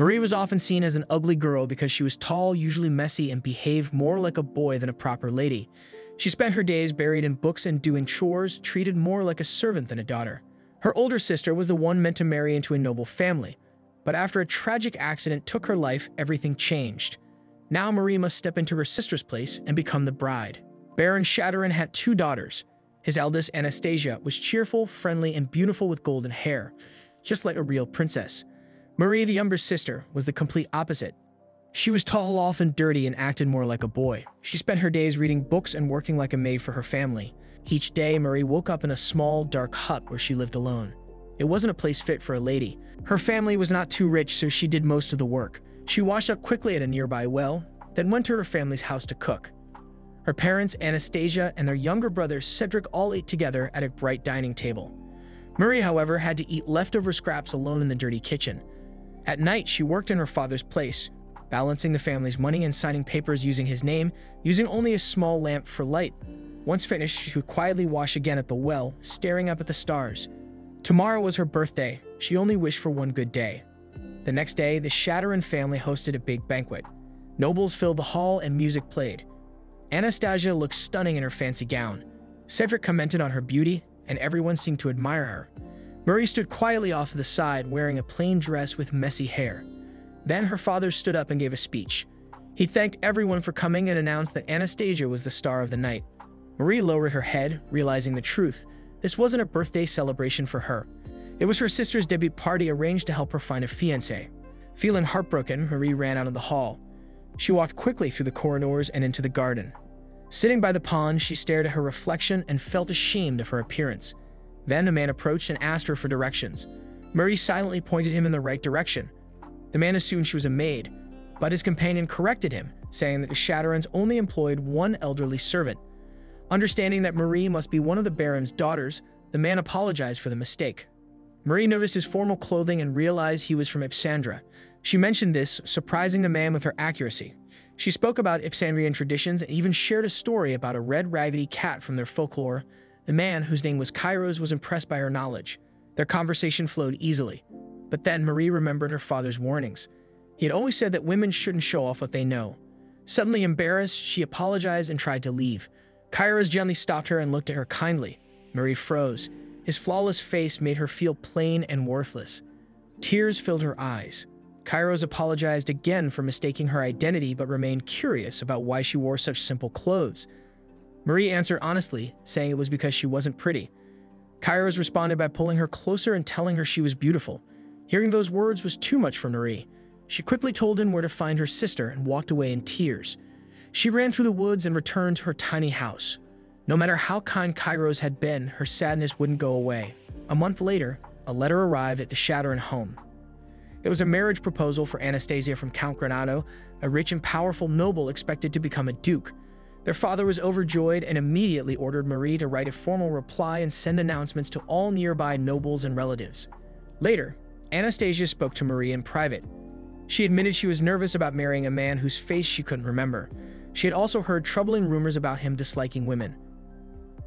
Marie was often seen as an ugly girl because she was tall, usually messy, and behaved more like a boy than a proper lady. She spent her days buried in books and doing chores, treated more like a servant than a daughter. Her older sister was the one meant to marry into a noble family, but after a tragic accident took her life, everything changed. Now Marie must step into her sister's place and become the bride. Baron Shadowrun had two daughters. His eldest, Anastasia, was cheerful, friendly, and beautiful with golden hair, just like a real princess. Marie, the younger sister, was the complete opposite. She was tall, often dirty, and acted more like a boy. She spent her days reading books and working like a maid for her family. Each day, Marie woke up in a small, dark hut where she lived alone. It wasn't a place fit for a lady. Her family was not too rich, so she did most of the work. She washed up quickly at a nearby well, then went to her family's house to cook. Her parents, Anastasia, and their younger brother, Cedric, all ate together at a bright dining table. Marie, however, had to eat leftover scraps alone in the dirty kitchen. At night, she worked in her father's place, balancing the family's money and signing papers using his name, using only a small lamp for light. Once finished, she would quietly wash again at the well, staring up at the stars. Tomorrow was her birthday. She only wished for one good day. The next day, the Shadowrun family hosted a big banquet. Nobles filled the hall and music played. Anastasia looked stunning in her fancy gown. Cedric commented on her beauty, and everyone seemed to admire her. Marie stood quietly off to the side, wearing a plain dress with messy hair. Then her father stood up and gave a speech. He thanked everyone for coming and announced that Anastasia was the star of the night. Marie lowered her head, realizing the truth. This wasn't a birthday celebration for her. It was her sister's debut party arranged to help her find a fiancé. Feeling heartbroken, Marie ran out of the hall. She walked quickly through the corridors and into the garden. Sitting by the pond, she stared at her reflection and felt ashamed of her appearance. Then a man approached and asked her for directions. Marie silently pointed him in the right direction. The man assumed she was a maid, but his companion corrected him, saying that the Shadowruns only employed one elderly servant. Understanding that Marie must be one of the Baron's daughters, the man apologized for the mistake. Marie noticed his formal clothing and realized he was from Ipsandra. She mentioned this, surprising the man with her accuracy. She spoke about Ipsandrian traditions and even shared a story about a red raggedy cat from their folklore. The man, whose name was Kairos, was impressed by her knowledge. Their conversation flowed easily. But then Marie remembered her father's warnings. He had always said that women shouldn't show off what they know. Suddenly embarrassed, she apologized and tried to leave. Kairos gently stopped her and looked at her kindly. Marie froze. His flawless face made her feel plain and worthless. Tears filled her eyes. Kairos apologized again for mistaking her identity but remained curious about why she wore such simple clothes. Marie answered honestly, saying it was because she wasn't pretty. Kairos responded by pulling her closer and telling her she was beautiful. Hearing those words was too much for Marie. She quickly told him where to find her sister and walked away in tears. She ran through the woods and returned to her tiny house. No matter how kind Kairos had been, her sadness wouldn't go away. A month later, a letter arrived at the Shadowrun home. It was a marriage proposal for Anastasia from Count Granado, a rich and powerful noble expected to become a duke. Their father was overjoyed and immediately ordered Marie to write a formal reply and send announcements to all nearby nobles and relatives. Later, Anastasia spoke to Marie in private. She admitted she was nervous about marrying a man whose face she couldn't remember. She had also heard troubling rumors about him disliking women.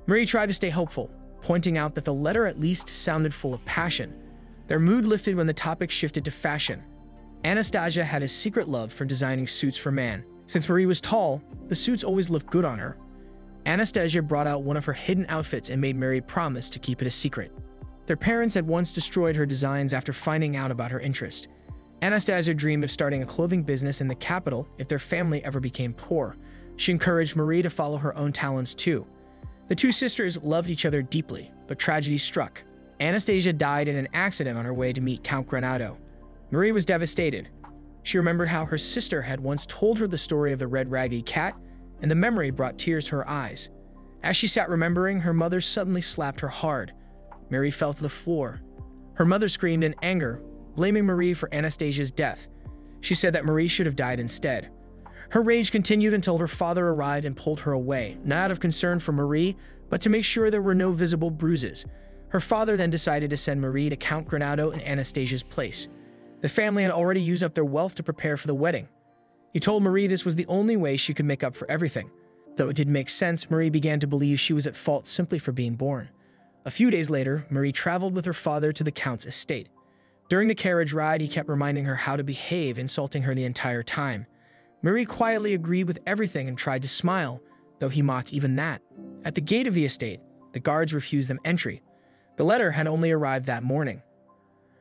Marie tried to stay hopeful, pointing out that the letter at least sounded full of passion. Their mood lifted when the topic shifted to fashion. Anastasia had a secret love for designing suits for man. Since Marie was tall, the suits always looked good on her. Anastasia brought out one of her hidden outfits and made Marie promise to keep it a secret. Their parents had once destroyed her designs after finding out about her interest. Anastasia dreamed of starting a clothing business in the capital if their family ever became poor. She encouraged Marie to follow her own talents too. The two sisters loved each other deeply, but tragedy struck. Anastasia died in an accident on her way to meet Count Granado. Marie was devastated. She remembered how her sister had once told her the story of the red raggedy cat, and the memory brought tears to her eyes. As she sat remembering, her mother suddenly slapped her hard. Marie fell to the floor. Her mother screamed in anger, blaming Marie for Anastasia's death. She said that Marie should have died instead. Her rage continued until her father arrived and pulled her away, not out of concern for Marie, but to make sure there were no visible bruises. Her father then decided to send Marie to Count Granado in Anastasia's place. The family had already used up their wealth to prepare for the wedding. He told Marie this was the only way she could make up for everything. Though it didn't make sense, Marie began to believe she was at fault simply for being born. A few days later, Marie traveled with her father to the Count's estate. During the carriage ride, he kept reminding her how to behave, insulting her the entire time. Marie quietly agreed with everything and tried to smile, though he mocked even that. At the gate of the estate, the guards refused them entry. The letter had only arrived that morning.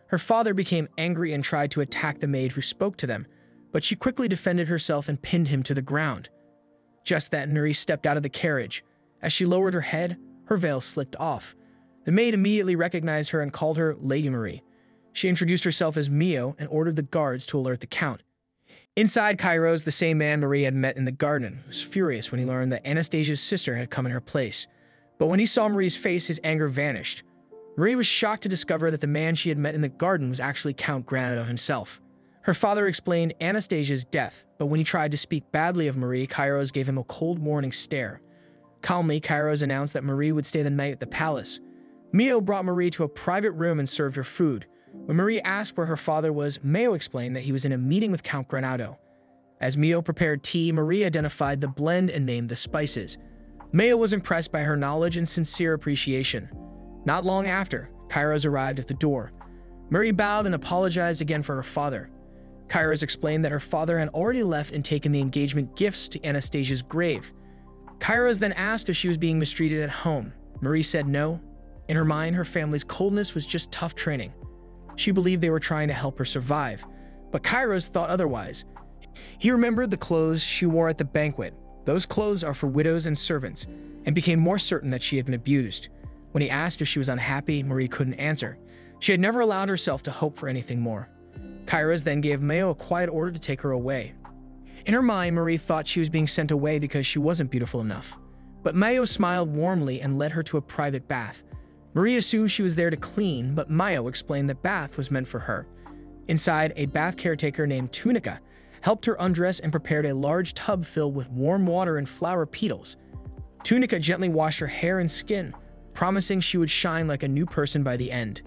Her father became angry and tried to attack the maid who spoke to them, but she quickly defended herself and pinned him to the ground. Just then, Marie stepped out of the carriage. As she lowered her head, her veil slipped off. The maid immediately recognized her and called her Lady Marie. She introduced herself as Mio and ordered the guards to alert the Count. Inside Kairos, the same man Marie had met in the garden was furious when he learned that Anastasia's sister had come in her place. But when he saw Marie's face, his anger vanished. Marie was shocked to discover that the man she had met in the garden was actually Count Granado himself. Her father explained Anastasia's death, but when he tried to speak badly of Marie, Kairos gave him a cold warning stare. Calmly, Kairos announced that Marie would stay the night at the palace. Mio brought Marie to a private room and served her food. When Marie asked where her father was, Mio explained that he was in a meeting with Count Granado. As Mio prepared tea, Marie identified the blend and named the spices. Mio was impressed by her knowledge and sincere appreciation. Not long after, Kairos arrived at the door. Marie bowed and apologized again for her father. Kairos explained that her father had already left and taken the engagement gifts to Anastasia's grave. Kairos then asked if she was being mistreated at home. Marie said no. In her mind, her family's coldness was just tough training. She believed they were trying to help her survive, but Kairos thought otherwise. He remembered the clothes she wore at the banquet. Those clothes are for widows and servants, and became more certain that she had been abused. When he asked if she was unhappy, Marie couldn't answer. She had never allowed herself to hope for anything more. Kairos then gave Mio a quiet order to take her away. In her mind, Marie thought she was being sent away because she wasn't beautiful enough. But Mio smiled warmly and led her to a private bath. Marie assumed she was there to clean, but Mio explained the bath was meant for her. Inside, a bath caretaker named Tunica helped her undress and prepared a large tub filled with warm water and flower petals. Tunica gently washed her hair and skin, promising she would shine like a new person by the end.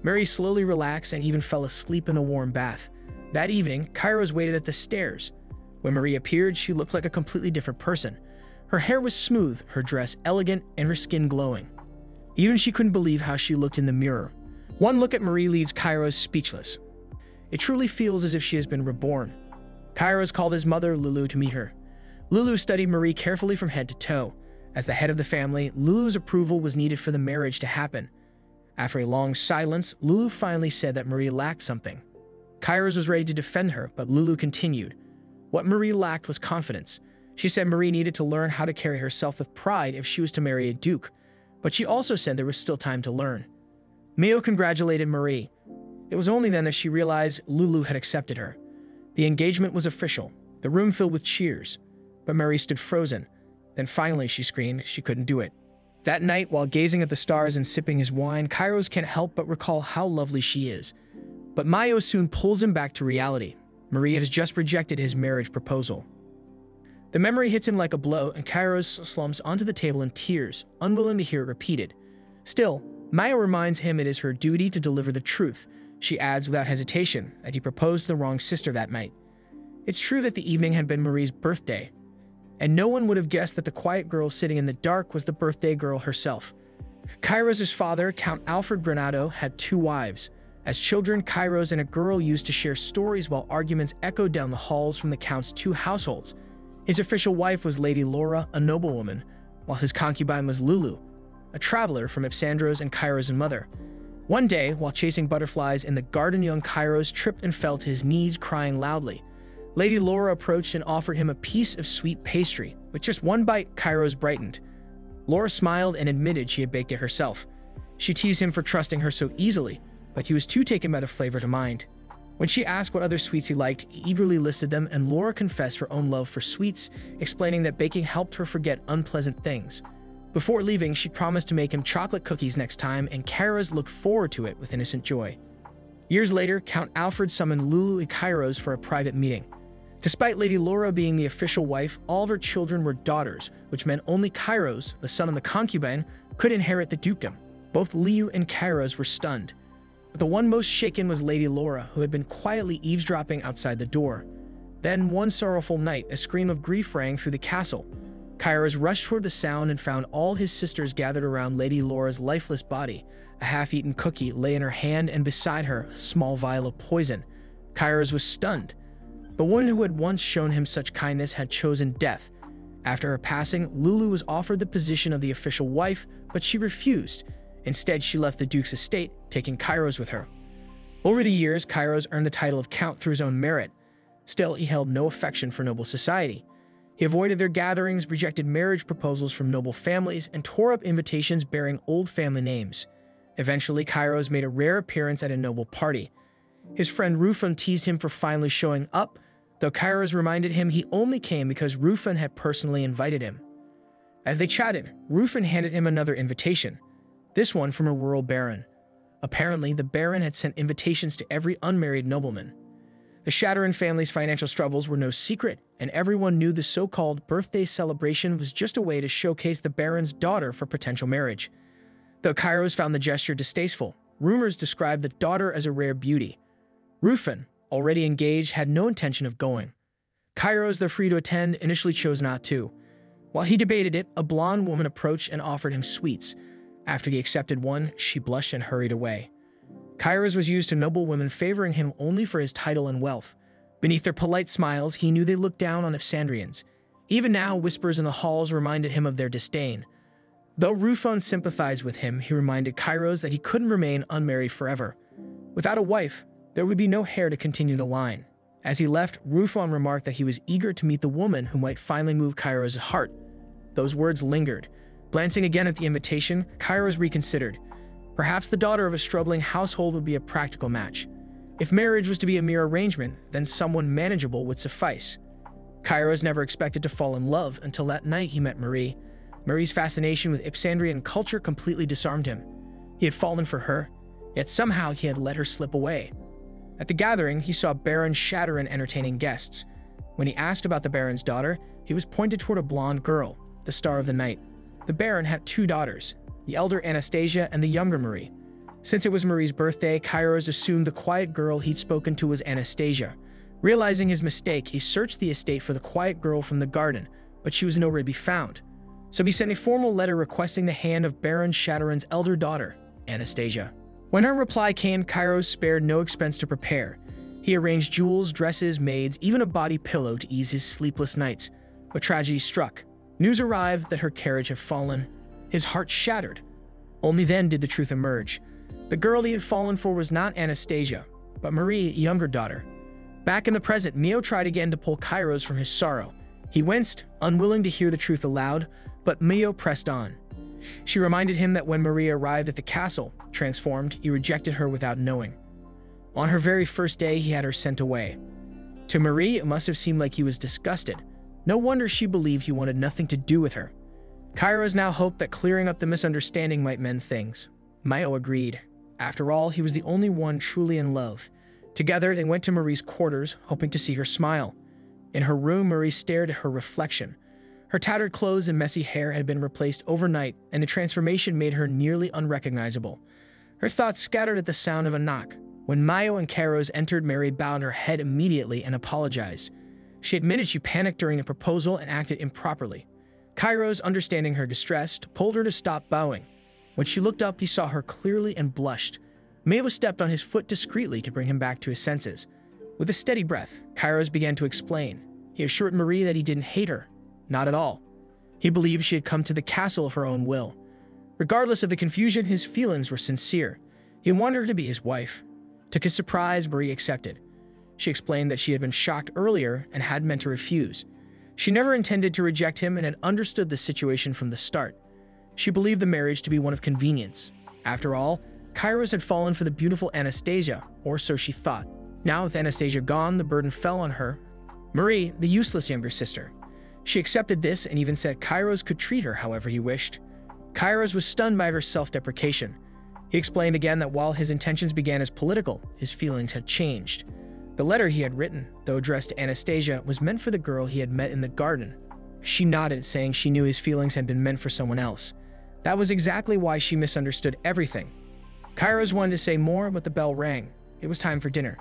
Marie slowly relaxed and even fell asleep in the warm bath. That evening, Kairos waited at the stairs. When Marie appeared, she looked like a completely different person. Her hair was smooth, her dress elegant, and her skin glowing. Even she couldn't believe how she looked in the mirror. One look at Marie leaves Kairos speechless. It truly feels as if she has been reborn. Kairos called his mother, Lulu, to meet her. Lulu studied Marie carefully from head to toe. As the head of the family, Lulu's approval was needed for the marriage to happen. After a long silence, Lulu finally said that Marie lacked something. Kairos was ready to defend her, but Lulu continued. What Marie lacked was confidence. She said Marie needed to learn how to carry herself with pride if she was to marry a duke, but she also said there was still time to learn. Mio congratulated Marie. It was only then that she realized Lulu had accepted her. The engagement was official, the room filled with cheers, but Marie stood frozen. Then finally she screamed she couldn't do it. That night, while gazing at the stars and sipping his wine, Kairos can't help but recall how lovely she is. But Mio soon pulls him back to reality. Marie has just rejected his marriage proposal. The memory hits him like a blow, and Kairos slumps onto the table in tears, unwilling to hear it repeated. Still, Mio reminds him it is her duty to deliver the truth. She adds without hesitation that he proposed to the wrong sister that night. It's true that the evening had been Marie's birthday, and no one would have guessed that the quiet girl sitting in the dark was the birthday girl herself. Kairos' father, Count Alfred Granado, had 2 wives. As children, Kairos and a girl used to share stories while arguments echoed down the halls from the Count's 2 households. His official wife was Lady Laura, a noblewoman, while his concubine was Lulu, a traveler from Ipsandros and Kairos' mother. One day, while chasing butterflies in the garden, young Kairos tripped and fell to his knees, crying loudly. Lady Laura approached and offered him a piece of sweet pastry. With just one bite, Kairos brightened. Laura smiled and admitted she had baked it herself. She teased him for trusting her so easily, but he was too taken by the flavor to mind. When she asked what other sweets he liked, he eagerly listed them, and Laura confessed her own love for sweets, explaining that baking helped her forget unpleasant things. Before leaving, she promised to make him chocolate cookies next time, and Kairos looked forward to it with innocent joy. Years later, Count Alfred summoned Lulu and Kairos for a private meeting. Despite Lady Laura being the official wife, all of her children were daughters, which meant only Kairos, the son of the concubine, could inherit the dukedom. Both Liu and Kairos were stunned. But the one most shaken was Lady Laura, who had been quietly eavesdropping outside the door. Then, one sorrowful night, a scream of grief rang through the castle. Kairos rushed toward the sound and found all his sisters gathered around Lady Laura's lifeless body. A half-eaten cookie lay in her hand, and beside her, a small vial of poison. Kairos was stunned. The woman who had once shown him such kindness had chosen death. After her passing, Lulu was offered the position of the official wife, but she refused. Instead, she left the Duke's estate, taking Kairos with her. Over the years, Kairos earned the title of Count through his own merit. Still, he held no affection for noble society. He avoided their gatherings, rejected marriage proposals from noble families, and tore up invitations bearing old family names. Eventually, Kairos made a rare appearance at a noble party. His friend Rufun teased him for finally showing up, though Kairos reminded him he only came because Rufun had personally invited him. As they chatted, Rufun handed him another invitation, this one from a rural baron. Apparently, the baron had sent invitations to every unmarried nobleman. The Shatteran family's financial struggles were no secret, and everyone knew the so-called birthday celebration was just a way to showcase the baron's daughter for potential marriage. Though Kairos found the gesture distasteful, rumors described the daughter as a rare beauty. Rufun, already engaged, had no intention of going. Kairos, though free to attend, initially chose not to. While he debated it, a blonde woman approached and offered him sweets. After he accepted one, she blushed and hurried away. Kairos was used to noble women favoring him only for his title and wealth. Beneath their polite smiles, he knew they looked down on Ipsandrians. Even now, whispers in the halls reminded him of their disdain. Though Rufun sympathized with him, he reminded Kairos that he couldn't remain unmarried forever. Without a wife, there would be no heir to continue the line. As he left, Rufun remarked that he was eager to meet the woman who might finally move Kairos' heart. Those words lingered. Glancing again at the invitation, Kairos reconsidered. Perhaps the daughter of a struggling household would be a practical match. If marriage was to be a mere arrangement, then someone manageable would suffice. Kairos never expected to fall in love until that night he met Marie. Marie's fascination with Ipsandrian culture completely disarmed him. He had fallen for her, yet somehow he had let her slip away. At the gathering, he saw Baron Shatteran entertaining guests. When he asked about the Baron's daughter, he was pointed toward a blonde girl, the star of the night. The Baron had two daughters, the elder Anastasia and the younger Marie. Since it was Marie's birthday, Kairos assumed the quiet girl he'd spoken to was Anastasia. Realizing his mistake, he searched the estate for the quiet girl from the garden, but she was nowhere to be found. So he sent a formal letter requesting the hand of Baron Shatteran's elder daughter, Anastasia. When her reply came, Kairos spared no expense to prepare. He arranged jewels, dresses, maids, even a body pillow to ease his sleepless nights. But tragedy struck. News arrived that her carriage had fallen. His heart shattered. Only then did the truth emerge. The girl he had fallen for was not Anastasia, but Marie, younger daughter. Back in the present, Mio tried again to pull Kairos from his sorrow. He winced, unwilling to hear the truth aloud, but Mio pressed on. She reminded him that when Marie arrived at the castle, transformed, he rejected her without knowing. On her very first day, he had her sent away. To Marie, it must have seemed like he was disgusted. No wonder she believed he wanted nothing to do with her. Kairos now hoped that clearing up the misunderstanding might mend things. Mio agreed. After all, he was the only one truly in love. Together, they went to Marie's quarters, hoping to see her smile. In her room, Marie stared at her reflection. Her tattered clothes and messy hair had been replaced overnight, and the transformation made her nearly unrecognizable. Her thoughts scattered at the sound of a knock. When Mio and Kairos entered, Marie bowed her head immediately and apologized. She admitted she panicked during the proposal and acted improperly. Kairos, understanding her distress, pulled her to stop bowing. When she looked up, he saw her clearly and blushed. Mio stepped on his foot discreetly to bring him back to his senses. With a steady breath, Kairos began to explain. He assured Marie that he didn't hate her. Not at all. He believed she had come to the castle of her own will. Regardless of the confusion, his feelings were sincere. He wanted her to be his wife. To his surprise, Marie accepted. She explained that she had been shocked earlier and had meant to refuse. She never intended to reject him and had understood the situation from the start. She believed the marriage to be one of convenience. After all, Kairos had fallen for the beautiful Anastasia, or so she thought. Now, with Anastasia gone, the burden fell on her. Marie, the useless younger sister. She accepted this and even said Kairos could treat her however he wished. Kairos was stunned by her self-deprecation. He explained again that while his intentions began as political, his feelings had changed. The letter he had written, though addressed to Anastasia, was meant for the girl he had met in the garden. She nodded, saying she knew his feelings had been meant for someone else. That was exactly why she misunderstood everything. Kairos wanted to say more, but the bell rang. It was time for dinner.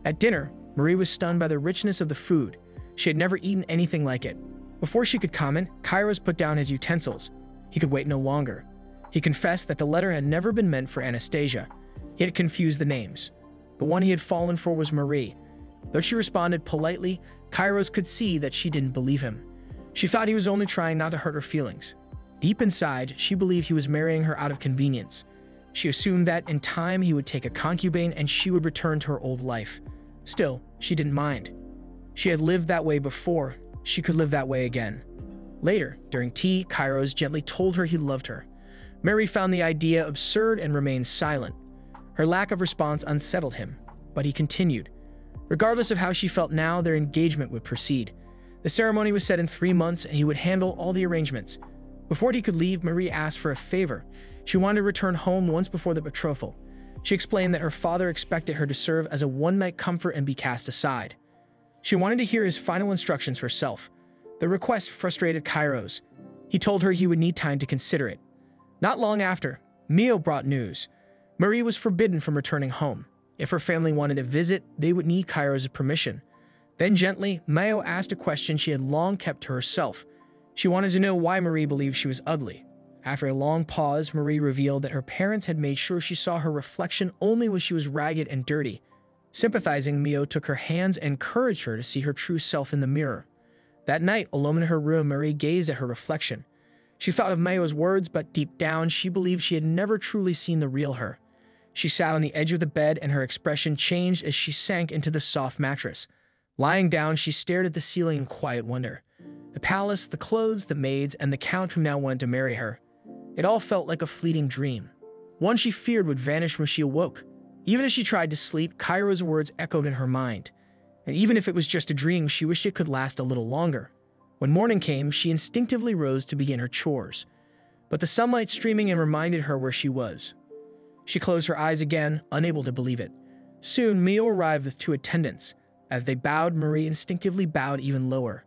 At dinner, Marie was stunned by the richness of the food. She had never eaten anything like it. Before she could comment, Kairos put down his utensils. He could wait no longer. He confessed that the letter had never been meant for Anastasia. He had confused the names. The one he had fallen for was Marie. Though she responded politely, Kairos could see that she didn't believe him. She thought he was only trying not to hurt her feelings. Deep inside, she believed he was marrying her out of convenience. She assumed that in time he would take a concubine and she would return to her old life. Still, she didn't mind. She had lived that way before. She could live that way again. Later, during tea, Kairos gently told her he loved her. Mary found the idea absurd and remained silent. Her lack of response unsettled him, but he continued. Regardless of how she felt now, their engagement would proceed. The ceremony was set in 3 months and he would handle all the arrangements. Before he could leave, Marie asked for a favor. She wanted to return home once before the betrothal. She explained that her father expected her to serve as a one-night comfort and be cast aside. She wanted to hear his final instructions herself. The request frustrated Kairos. He told her he would need time to consider it. Not long after, Mio brought news. Marie was forbidden from returning home. If her family wanted to visit, they would need Kairos' permission. Then gently, Mio asked a question she had long kept to herself. She wanted to know why Marie believed she was ugly. After a long pause, Marie revealed that her parents had made sure she saw her reflection only when she was ragged and dirty. Sympathizing, Mio took her hands and encouraged her to see her true self in the mirror. That night, alone in her room, Marie gazed at her reflection. She thought of Mio's words, but deep down, she believed she had never truly seen the real her. She sat on the edge of the bed and her expression changed as she sank into the soft mattress. Lying down, she stared at the ceiling in quiet wonder. The palace, the clothes, the maids, and the count who now wanted to marry her. It all felt like a fleeting dream. One she feared would vanish when she awoke. Even as she tried to sleep, Kairos' words echoed in her mind. And even if it was just a dream, she wished it could last a little longer. When morning came, she instinctively rose to begin her chores. But the sunlight streaming in reminded her where she was. She closed her eyes again, unable to believe it. Soon, Mio arrived with 2 attendants. As they bowed, Marie instinctively bowed even lower.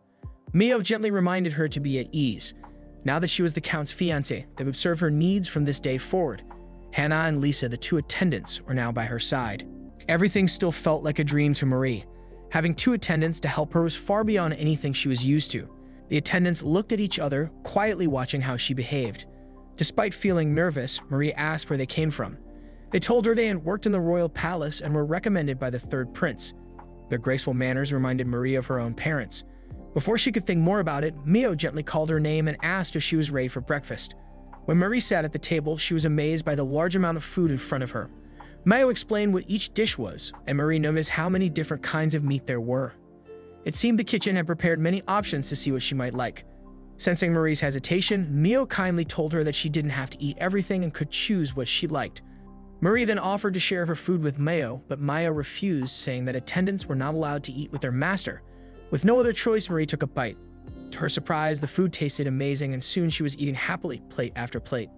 Mio gently reminded her to be at ease. Now that she was the Count's fiancé, they would serve her needs from this day forward. Hannah and Lisa, the 2 attendants, were now by her side. Everything still felt like a dream to Marie. Having 2 attendants to help her was far beyond anything she was used to. The attendants looked at each other, quietly watching how she behaved. Despite feeling nervous, Marie asked where they came from. They told her they had worked in the royal palace and were recommended by the 3rd prince. Their graceful manners reminded Marie of her own parents. Before she could think more about it, Mio gently called her name and asked if she was ready for breakfast. When Marie sat at the table, she was amazed by the large amount of food in front of her. Mio explained what each dish was, and Marie noticed how many different kinds of meat there were. It seemed the kitchen had prepared many options to see what she might like. Sensing Marie's hesitation, Mio kindly told her that she didn't have to eat everything and could choose what she liked. Marie then offered to share her food with Mio, but Mio refused, saying that attendants were not allowed to eat with their master. With no other choice, Marie took a bite. To her surprise, the food tasted amazing, and soon she was eating happily, plate after plate.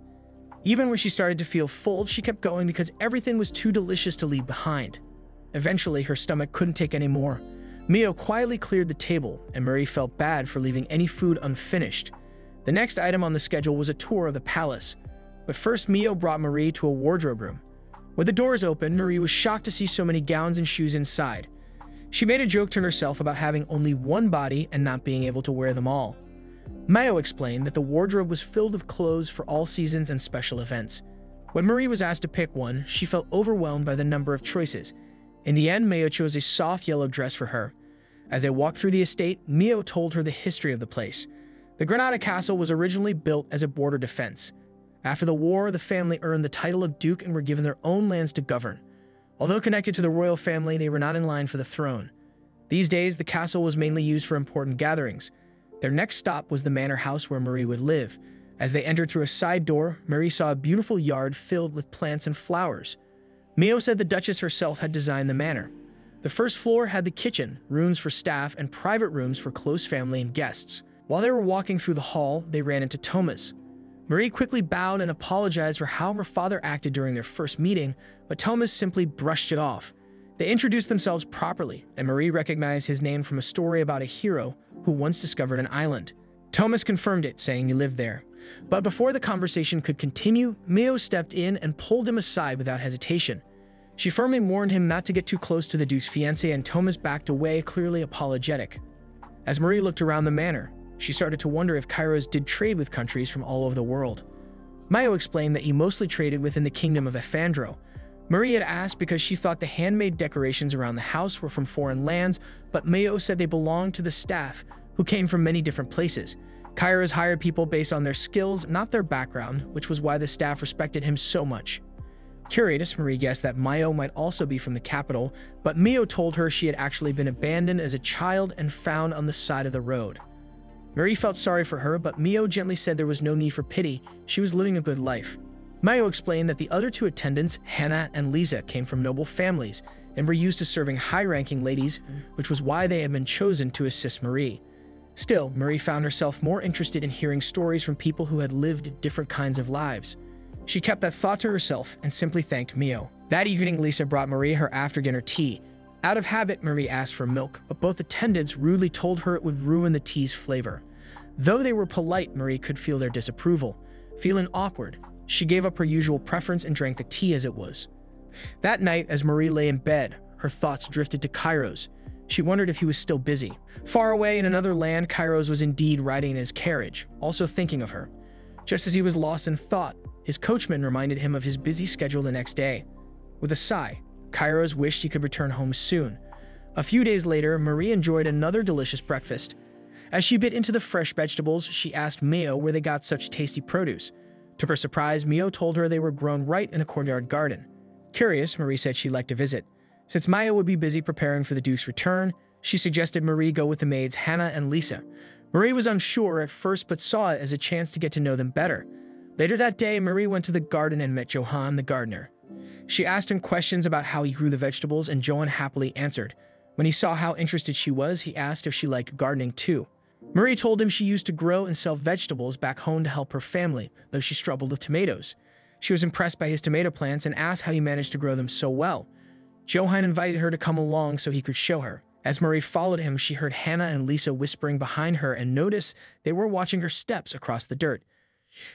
Even when she started to feel full, she kept going because everything was too delicious to leave behind. Eventually, her stomach couldn't take any more. Mio quietly cleared the table, and Marie felt bad for leaving any food unfinished. The next item on the schedule was a tour of the palace. But first, Mio brought Marie to a wardrobe room. With the doors open, Marie was shocked to see so many gowns and shoes inside. She made a joke to herself about having only one body and not being able to wear them all. Mio explained that the wardrobe was filled with clothes for all seasons and special events. When Marie was asked to pick one, she felt overwhelmed by the number of choices. In the end, Mio chose a soft yellow dress for her. As they walked through the estate, Mio told her the history of the place. The Granada Castle was originally built as a border defense. After the war, the family earned the title of Duke and were given their own lands to govern. Although connected to the royal family, they were not in line for the throne. These days, the castle was mainly used for important gatherings. Their next stop was the manor house where Marie would live. As they entered through a side door, Marie saw a beautiful yard filled with plants and flowers. Mio said the Duchess herself had designed the manor. The first floor had the kitchen, rooms for staff, and private rooms for close family and guests. While they were walking through the hall, they ran into Thomas. Marie quickly bowed and apologized for how her father acted during their first meeting, but Thomas simply brushed it off. They introduced themselves properly, and Marie recognized his name from a story about a hero who once discovered an island. Thomas confirmed it, saying he lived there. But before the conversation could continue, Mio stepped in and pulled him aside without hesitation. She firmly warned him not to get too close to the Duke's fiancé, and Thomas backed away, clearly apologetic. As Marie looked around the manor, she started to wonder if Kairos did trade with countries from all over the world. Mayo explained that he mostly traded within the kingdom of Efandro. Marie had asked because she thought the handmade decorations around the house were from foreign lands, but Mayo said they belonged to the staff, who came from many different places. Kairos hired people based on their skills, not their background, which was why the staff respected him so much. Curious, Marie guessed that Mayo might also be from the capital, but Mio told her she had actually been abandoned as a child and found on the side of the road. Marie felt sorry for her, but Mio gently said there was no need for pity. She was living a good life. Mayo explained that the other two attendants, Hannah and Lisa, came from noble families and were used to serving high-ranking ladies, which was why they had been chosen to assist Marie. Still, Marie found herself more interested in hearing stories from people who had lived different kinds of lives. She kept that thought to herself and simply thanked Mio. That evening, Lisa brought Marie her after-dinner tea. Out of habit, Marie asked for milk, but both attendants rudely told her it would ruin the tea's flavor. Though they were polite, Marie could feel their disapproval. Feeling awkward, she gave up her usual preference and drank the tea as it was. That night, as Marie lay in bed, her thoughts drifted to Kairos. She wondered if he was still busy. Far away in another land, Kairos was indeed riding in his carriage, also thinking of her. Just as he was lost in thought, his coachman reminded him of his busy schedule the next day. With a sigh, Kairos wished he could return home soon. A few days later, Marie enjoyed another delicious breakfast. As she bit into the fresh vegetables, she asked Mio where they got such tasty produce. To her surprise, Mio told her they were grown right in a courtyard garden. Curious, Marie said she'd like to visit. Since Maya would be busy preparing for the Duke's return, she suggested Marie go with the maids Hannah and Lisa. Marie was unsure at first but saw it as a chance to get to know them better. Later that day, Marie went to the garden and met Johan, the gardener. She asked him questions about how he grew the vegetables, and Johan happily answered. When he saw how interested she was, he asked if she liked gardening too. Marie told him she used to grow and sell vegetables back home to help her family, though she struggled with tomatoes. She was impressed by his tomato plants and asked how he managed to grow them so well. Johan invited her to come along so he could show her. As Marie followed him, she heard Hannah and Lisa whispering behind her and noticed they were watching her steps across the dirt.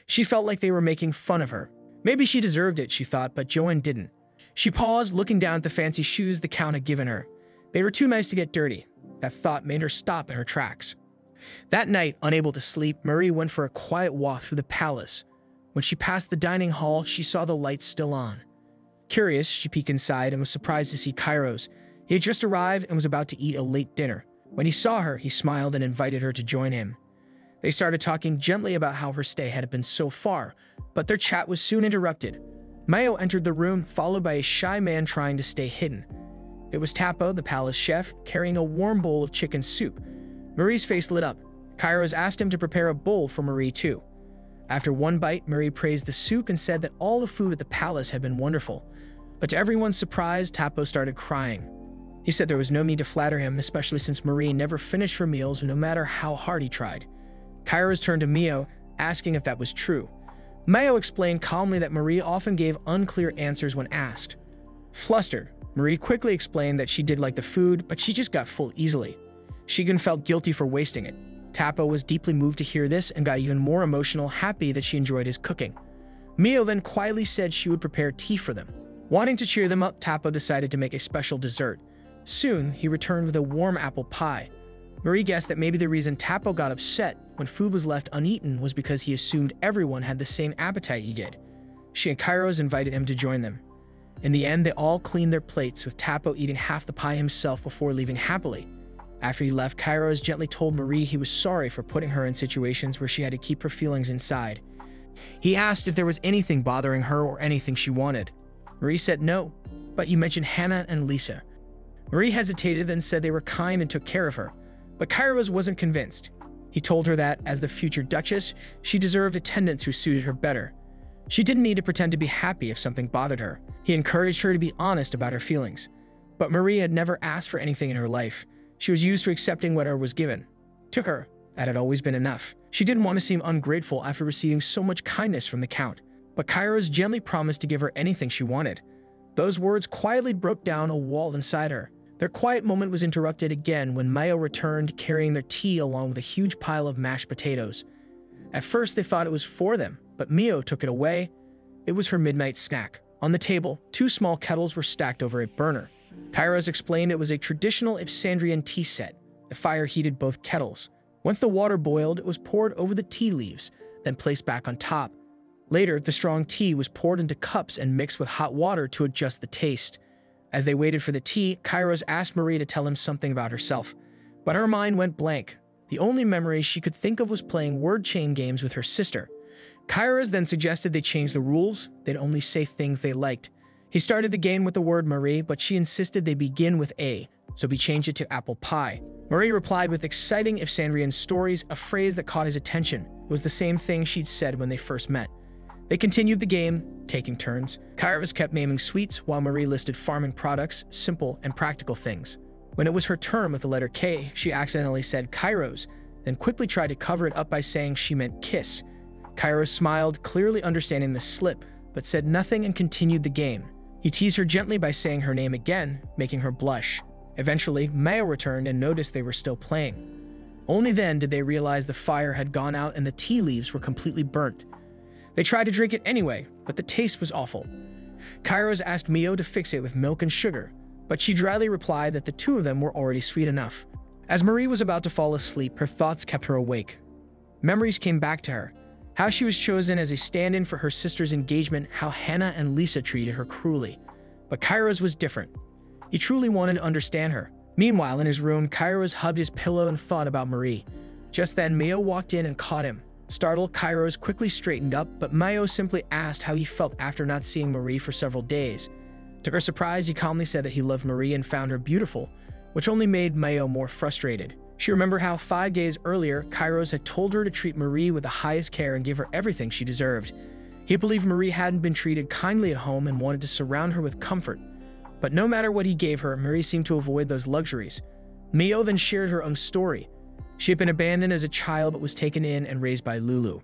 She felt like they were making fun of her. Maybe she deserved it, she thought, but Johan didn't. She paused, looking down at the fancy shoes the Count had given her. They were too nice to get dirty. That thought made her stop in her tracks. That night, unable to sleep, Marie went for a quiet walk through the palace. When she passed the dining hall, she saw the lights still on. Curious, she peeked inside and was surprised to see Kairos. He had just arrived and was about to eat a late dinner. When he saw her, he smiled and invited her to join him. They started talking gently about how her stay had been so far, but their chat was soon interrupted. Mayo entered the room, followed by a shy man trying to stay hidden. It was Tapo, the palace chef, carrying a warm bowl of chicken soup. Marie's face lit up. Kairos asked him to prepare a bowl for Marie too. After one bite, Marie praised the soup and said that all the food at the palace had been wonderful. But to everyone's surprise, Tapo started crying. He said there was no need to flatter him, especially since Marie never finished her meals no matter how hard he tried. Kairos turned to Mio, asking if that was true. Mayo explained calmly that Marie often gave unclear answers when asked. Flustered, Marie quickly explained that she did like the food, but she just got full easily. She even felt guilty for wasting it. Tapo was deeply moved to hear this and got even more emotional, happy that she enjoyed his cooking. Mio then quietly said she would prepare tea for them. Wanting to cheer them up, Tapo decided to make a special dessert. Soon, he returned with a warm apple pie. Marie guessed that maybe the reason Tapo got upset when food was left uneaten was because he assumed everyone had the same appetite he did. She and Kairos invited him to join them. In the end, they all cleaned their plates, with Tapo eating half the pie himself before leaving happily. After he left, Kairos gently told Marie he was sorry for putting her in situations where she had to keep her feelings inside. He asked if there was anything bothering her or anything she wanted. Marie said no, but you mentioned Hannah and Lisa. Marie hesitated and said they were kind and took care of her, but Kairos wasn't convinced. He told her that, as the future duchess, she deserved attendants who suited her better. She didn't need to pretend to be happy if something bothered her. He encouraged her to be honest about her feelings. But Marie had never asked for anything in her life. She was used to accepting whatever was given. To her, that had always been enough. She didn't want to seem ungrateful after receiving so much kindness from the Count. But Kairos gently promised to give her anything she wanted. Those words quietly broke down a wall inside her. Their quiet moment was interrupted again when Mayo returned, carrying their tea along with a huge pile of mashed potatoes. At first, they thought it was for them, but Mio took it away. It was her midnight snack. On the table, 2 small kettles were stacked over a burner. Kairos explained it was a traditional Ipsandrian tea set. The fire heated both kettles. Once the water boiled, it was poured over the tea leaves, then placed back on top. Later, the strong tea was poured into cups and mixed with hot water to adjust the taste. As they waited for the tea, Kairos asked Marie to tell him something about herself, but her mind went blank. The only memory she could think of was playing word chain games with her sister. Kairos then suggested they change the rules. They'd only say things they liked. He started the game with the word Marie, but she insisted they begin with A, so he changed it to apple pie. Marie replied with exciting if Sandrian stories, a phrase that caught his attention. It was the same thing she'd said when they first met. They continued the game, taking turns. Kairos kept naming sweets, while Marie listed farming products, simple and practical things. When it was her turn with the letter K, she accidentally said Kairos, then quickly tried to cover it up by saying she meant kiss. Kairos smiled, clearly understanding the slip, but said nothing and continued the game. He teased her gently by saying her name again, making her blush. Eventually, Mayo returned and noticed they were still playing. Only then did they realize the fire had gone out and the tea leaves were completely burnt. They tried to drink it anyway, but the taste was awful. Kairos asked Mio to fix it with milk and sugar, but she dryly replied that the two of them were already sweet enough. As Marie was about to fall asleep, her thoughts kept her awake. Memories came back to her. How she was chosen as a stand-in for her sister's engagement, how Hannah and Lisa treated her cruelly. But Kairos was different. He truly wanted to understand her. Meanwhile, in his room, Kairos hugged his pillow and thought about Marie. Just then, Mio walked in and caught him. Startled, Kairos quickly straightened up, but Mio simply asked how he felt after not seeing Marie for several days. To her surprise, he calmly said that he loved Marie and found her beautiful, which only made Mio more frustrated. She remembered how 5 days earlier, Kairos had told her to treat Marie with the highest care and give her everything she deserved. He believed Marie hadn't been treated kindly at home and wanted to surround her with comfort. But no matter what he gave her, Marie seemed to avoid those luxuries. Mio then shared her own story. She had been abandoned as a child but was taken in and raised by Lulu.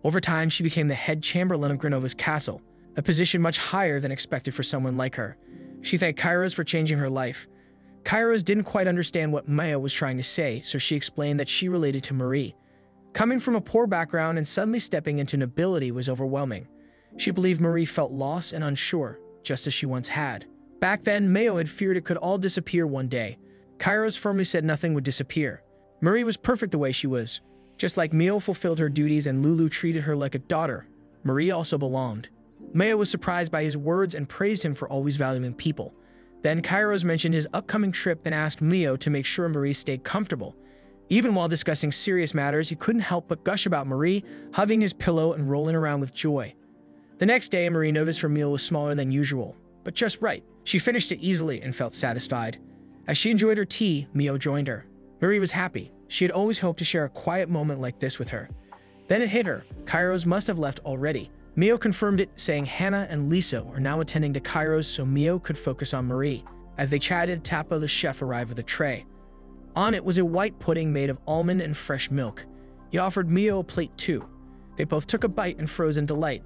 Over time, she became the head chamberlain of Grenova's castle, a position much higher than expected for someone like her. She thanked Kairos for changing her life. Kairos didn't quite understand what Maya was trying to say, so she explained that she related to Marie. Coming from a poor background and suddenly stepping into nobility was overwhelming. She believed Marie felt lost and unsure, just as she once had. Back then, Mayo had feared it could all disappear one day. Kairos firmly said nothing would disappear. Marie was perfect the way she was. Just like Mio fulfilled her duties and Lulu treated her like a daughter, Marie also belonged. Mayo was surprised by his words and praised him for always valuing people. Then Kairos mentioned his upcoming trip and asked Mio to make sure Marie stayed comfortable. Even while discussing serious matters, he couldn't help but gush about Marie, hugging his pillow and rolling around with joy. The next day, Marie noticed her meal was smaller than usual, but just right. She finished it easily and felt satisfied. As she enjoyed her tea, Mio joined her. Marie was happy. She had always hoped to share a quiet moment like this with her. Then it hit her. Kairos must have left already. Mio confirmed it, saying Hannah and Lisa were now attending to Kairos so Mio could focus on Marie. As they chatted, Tapo the chef arrived with a tray. On it was a white pudding made of almond and fresh milk. He offered Mio a plate too. They both took a bite and froze in delight.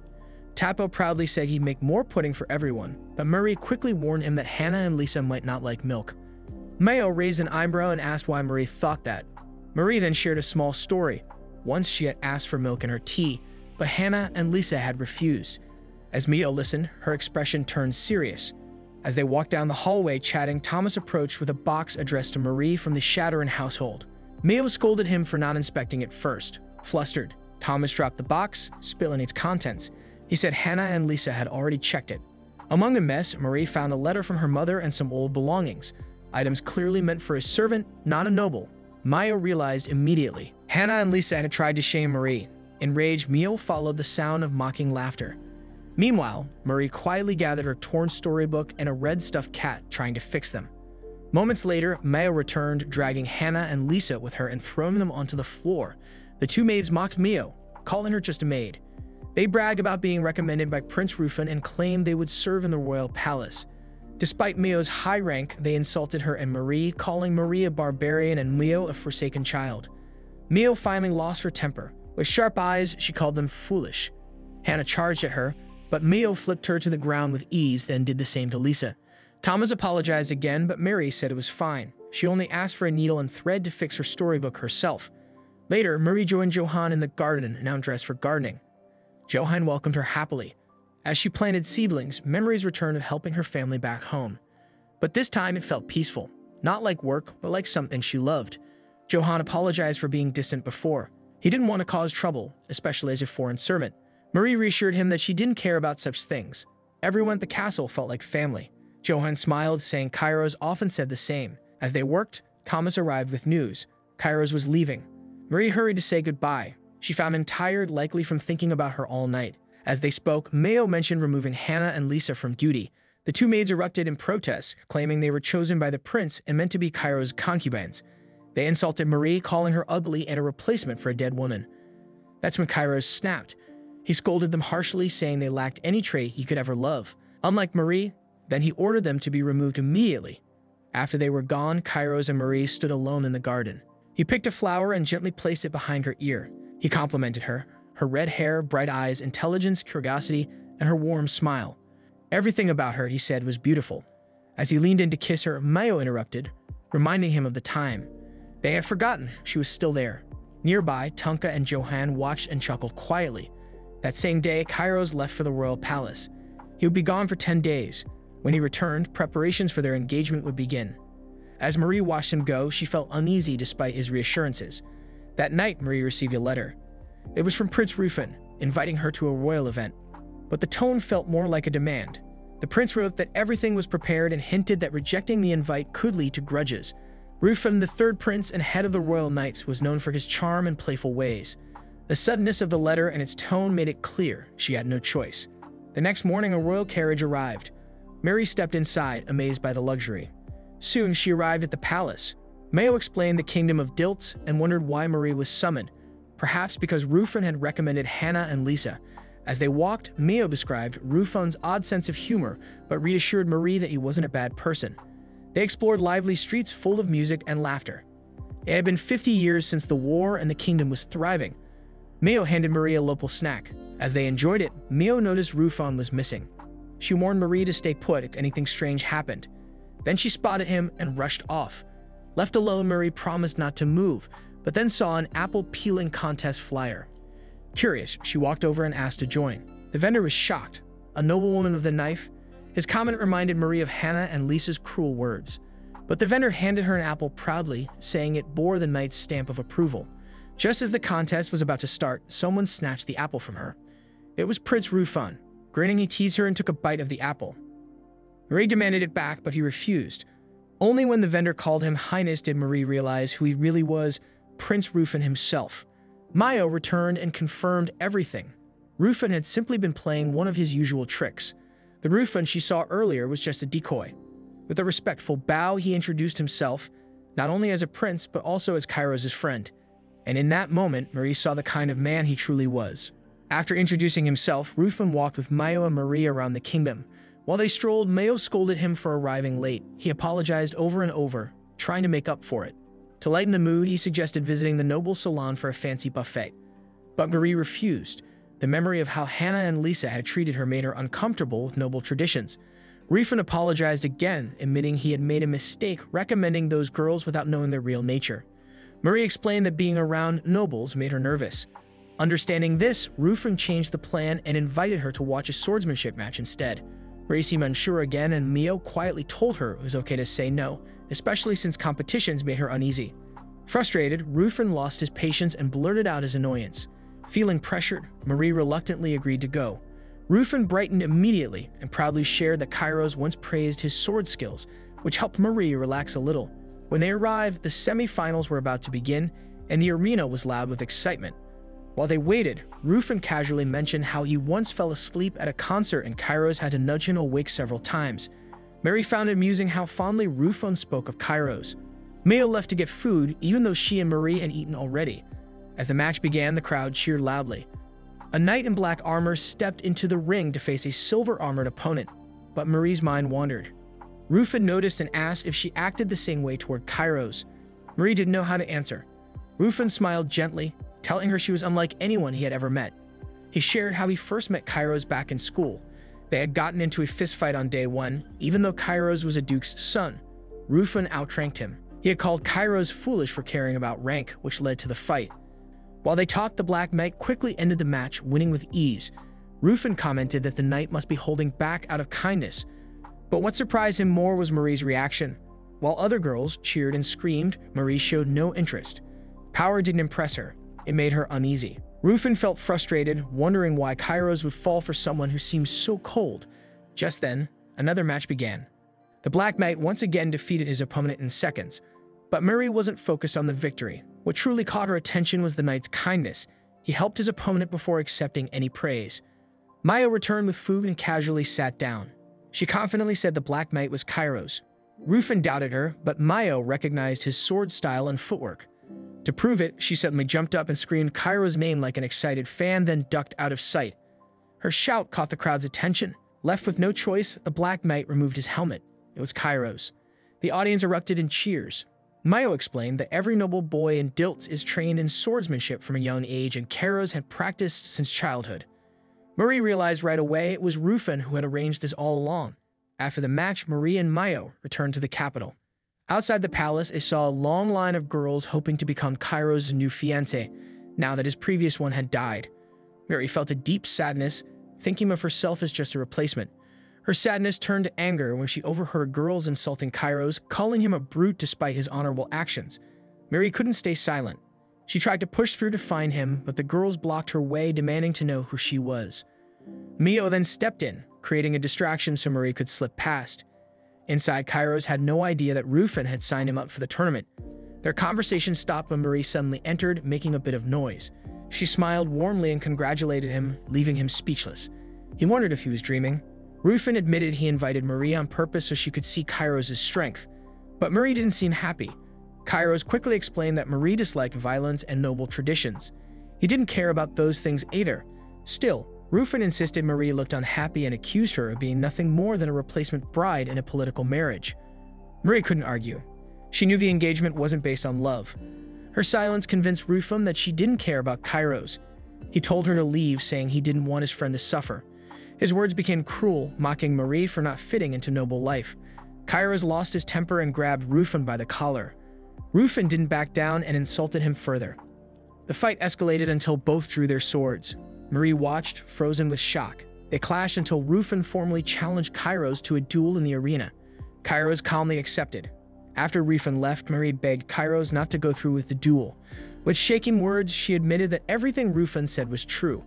Tapo proudly said he'd make more pudding for everyone, but Marie quickly warned him that Hannah and Lisa might not like milk. Mayo raised an eyebrow and asked why Marie thought that. Marie then shared a small story. Once she had asked for milk in her tea, but Hannah and Lisa had refused. As Mio listened, her expression turned serious. As they walked down the hallway chatting, Thomas approached with a box addressed to Marie from the Shatterin household. Mio scolded him for not inspecting it first. Flustered, Thomas dropped the box, spilling its contents. He said Hannah and Lisa had already checked it. Among the mess, Marie found a letter from her mother and some old belongings, items clearly meant for a servant, not a noble. Mio realized immediately. Hannah and Lisa had tried to shame Marie. Enraged, Mio followed the sound of mocking laughter. Meanwhile, Marie quietly gathered her torn storybook and a red stuffed cat, trying to fix them. Moments later, Mio returned, dragging Hannah and Lisa with her and throwing them onto the floor. The two maids mocked Mio, calling her just a maid. They bragged about being recommended by Prince Rufin and claimed they would serve in the royal palace. Despite Mio's high rank, they insulted her and Marie, calling Marie a barbarian and Mio a forsaken child. Mio finally lost her temper. With sharp eyes, she called them foolish. Hannah charged at her, but Mio flipped her to the ground with ease, then did the same to Lisa. Thomas apologized again, but Mary said it was fine. She only asked for a needle and thread to fix her storybook herself. Later, Marie joined Johan in the garden, now dressed for gardening. Johan welcomed her happily. As she planted seedlings, memories returned of helping her family back home. But this time it felt peaceful, not like work, but like something she loved. Johan apologized for being distant before. He didn't want to cause trouble, especially as a foreign servant. Marie reassured him that she didn't care about such things. Everyone at the castle felt like family. Johann smiled, saying Kairos often said the same. As they worked, Thomas arrived with news. Kairos was leaving. Marie hurried to say goodbye. She found him tired, likely from thinking about her all night. As they spoke, Mayo mentioned removing Hannah and Lisa from duty. The two maids erupted in protest, claiming they were chosen by the prince and meant to be Kairos' concubines. They insulted Marie, calling her ugly and a replacement for a dead woman. That's when Kairos snapped. He scolded them harshly, saying they lacked any trait he could ever love. Unlike Marie, then he ordered them to be removed immediately. After they were gone, Kairos and Marie stood alone in the garden. He picked a flower and gently placed it behind her ear. He complimented her red hair, bright eyes, intelligence, curiosity, and her warm smile. Everything about her, he said, was beautiful. As he leaned in to kiss her, Mayo interrupted, reminding him of the time. They had forgotten she was still there. Nearby, Tunka and Johann watched and chuckled quietly. That same day, Kairos left for the royal palace. He would be gone for 10 days. When he returned, preparations for their engagement would begin. As Marie watched him go, she felt uneasy despite his reassurances. That night, Marie received a letter. It was from Prince Rufin, inviting her to a royal event. But the tone felt more like a demand. The prince wrote that everything was prepared and hinted that rejecting the invite could lead to grudges. Rufin, the third prince and head of the royal knights, was known for his charm and playful ways. The suddenness of the letter and its tone made it clear she had no choice. The next morning, a royal carriage arrived. Mary stepped inside, amazed by the luxury. Soon, she arrived at the palace. Mayo explained the kingdom of Dilts and wondered why Marie was summoned, perhaps because Rufin had recommended Hannah and Lisa. As they walked, Mayo described Rufin's odd sense of humor, but reassured Marie that he wasn't a bad person. They explored lively streets full of music and laughter. It had been 50 years since the war and the kingdom was thriving. Mayo handed Marie a local snack. As they enjoyed it, Mayo noticed Rufin was missing. She warned Marie to stay put if anything strange happened. Then she spotted him and rushed off. Left alone, Marie promised not to move, but then saw an apple peeling contest flyer. Curious, she walked over and asked to join. The vendor was shocked. A noblewoman with a knife? His comment reminded Marie of Hannah and Lisa's cruel words. But the vendor handed her an apple proudly, saying it bore the knight's stamp of approval. Just as the contest was about to start, someone snatched the apple from her. It was Prince Rufin. Grinning, he teased her and took a bite of the apple. Marie demanded it back, but he refused. Only when the vendor called him Highness did Marie realize who he really was, Prince Rufin himself. Mayo returned and confirmed everything. Rufin had simply been playing one of his usual tricks. The Rufin she saw earlier was just a decoy. With a respectful bow, he introduced himself, not only as a prince, but also as Kairos' friend. And in that moment, Marie saw the kind of man he truly was. After introducing himself, Rufin walked with Mayo and Marie around the kingdom. While they strolled, Mayo scolded him for arriving late. He apologized over and over, trying to make up for it. To lighten the mood, he suggested visiting the noble salon for a fancy buffet. But Marie refused. The memory of how Hannah and Lisa had treated her made her uncomfortable with noble traditions. Rufin apologized again, admitting he had made a mistake recommending those girls without knowing their real nature. Marie explained that being around nobles made her nervous. Understanding this, Rufin changed the plan and invited her to watch a swordsmanship match instead. Marie seemed unsure again, and Mayo quietly told her it was okay to say no, especially since competitions made her uneasy. Frustrated, Rufin lost his patience and blurted out his annoyance. Feeling pressured, Marie reluctantly agreed to go. Rufin brightened immediately and proudly shared that Kairos once praised his sword skills, which helped Marie relax a little. When they arrived, the semi-finals were about to begin, and the arena was loud with excitement. While they waited, Rufin casually mentioned how he once fell asleep at a concert and Kairos had to nudge him awake several times. Mary found it amusing how fondly Rufin spoke of Kairos. Mayo left to get food, even though she and Marie had eaten already. As the match began, the crowd cheered loudly. A knight in black armor stepped into the ring to face a silver-armored opponent, but Marie's mind wandered. Rufin noticed and asked if she acted the same way toward Kairos. Marie didn't know how to answer. Rufin smiled gently, telling her she was unlike anyone he had ever met. He shared how he first met Kairos back in school. They had gotten into a fistfight on day one, even though Kairos was a duke's son. Rufin outranked him. He had called Kairos foolish for caring about rank, which led to the fight. While they talked, the Black Knight quickly ended the match, winning with ease. Rufin commented that the knight must be holding back out of kindness. But what surprised him more was Marie's reaction. While other girls cheered and screamed, Marie showed no interest. Power didn't impress her. It made her uneasy. Rufin felt frustrated, wondering why Kairos would fall for someone who seemed so cold. Just then, another match began. The Black Knight once again defeated his opponent in seconds, but Murray wasn't focused on the victory. What truly caught her attention was the knight's kindness. He helped his opponent before accepting any praise. Mayo returned with food and casually sat down. She confidently said the Black Knight was Kairos. Rufin doubted her, but Mayo recognized his sword style and footwork. To prove it, she suddenly jumped up and screamed Kairos' name like an excited fan, then ducked out of sight. Her shout caught the crowd's attention. Left with no choice, the Black Knight removed his helmet. It was Kairos. The audience erupted in cheers. Mayo explained that every noble boy in Dilts is trained in swordsmanship from a young age, and Kairos had practiced since childhood. Murray realized right away it was Rufin who had arranged this all along. After the match, Marie and Mayo returned to the capital. Outside the palace, they saw a long line of girls hoping to become Kairos' new fiancé, now that his previous one had died. Mary felt a deep sadness, thinking of herself as just a replacement. Her sadness turned to anger when she overheard girls insulting Kairos, calling him a brute despite his honorable actions. Mary couldn't stay silent. She tried to push through to find him, but the girls blocked her way, demanding to know who she was. Mio then stepped in, creating a distraction so Mary could slip past. Inside, Kairos had no idea that Rufin had signed him up for the tournament. Their conversation stopped when Marie suddenly entered, making a bit of noise. She smiled warmly and congratulated him, leaving him speechless. He wondered if he was dreaming. Rufin admitted he invited Marie on purpose so she could see Kairos' strength. But Marie didn't seem happy. Kairos quickly explained that Marie disliked violence and noble traditions. He didn't care about those things either. Still, Rufin insisted Marie looked unhappy and accused her of being nothing more than a replacement bride in a political marriage. Marie couldn't argue. She knew the engagement wasn't based on love. Her silence convinced Rufin that she didn't care about Kairos. He told her to leave, saying he didn't want his friend to suffer. His words became cruel, mocking Marie for not fitting into noble life. Kairos lost his temper and grabbed Rufin by the collar. Rufin didn't back down and insulted him further. The fight escalated until both drew their swords. Marie watched, frozen with shock. They clashed until Rufin formally challenged Kairos to a duel in the arena. Kairos calmly accepted. After Rufin left, Marie begged Kairos not to go through with the duel. With shaking words, she admitted that everything Rufin said was true.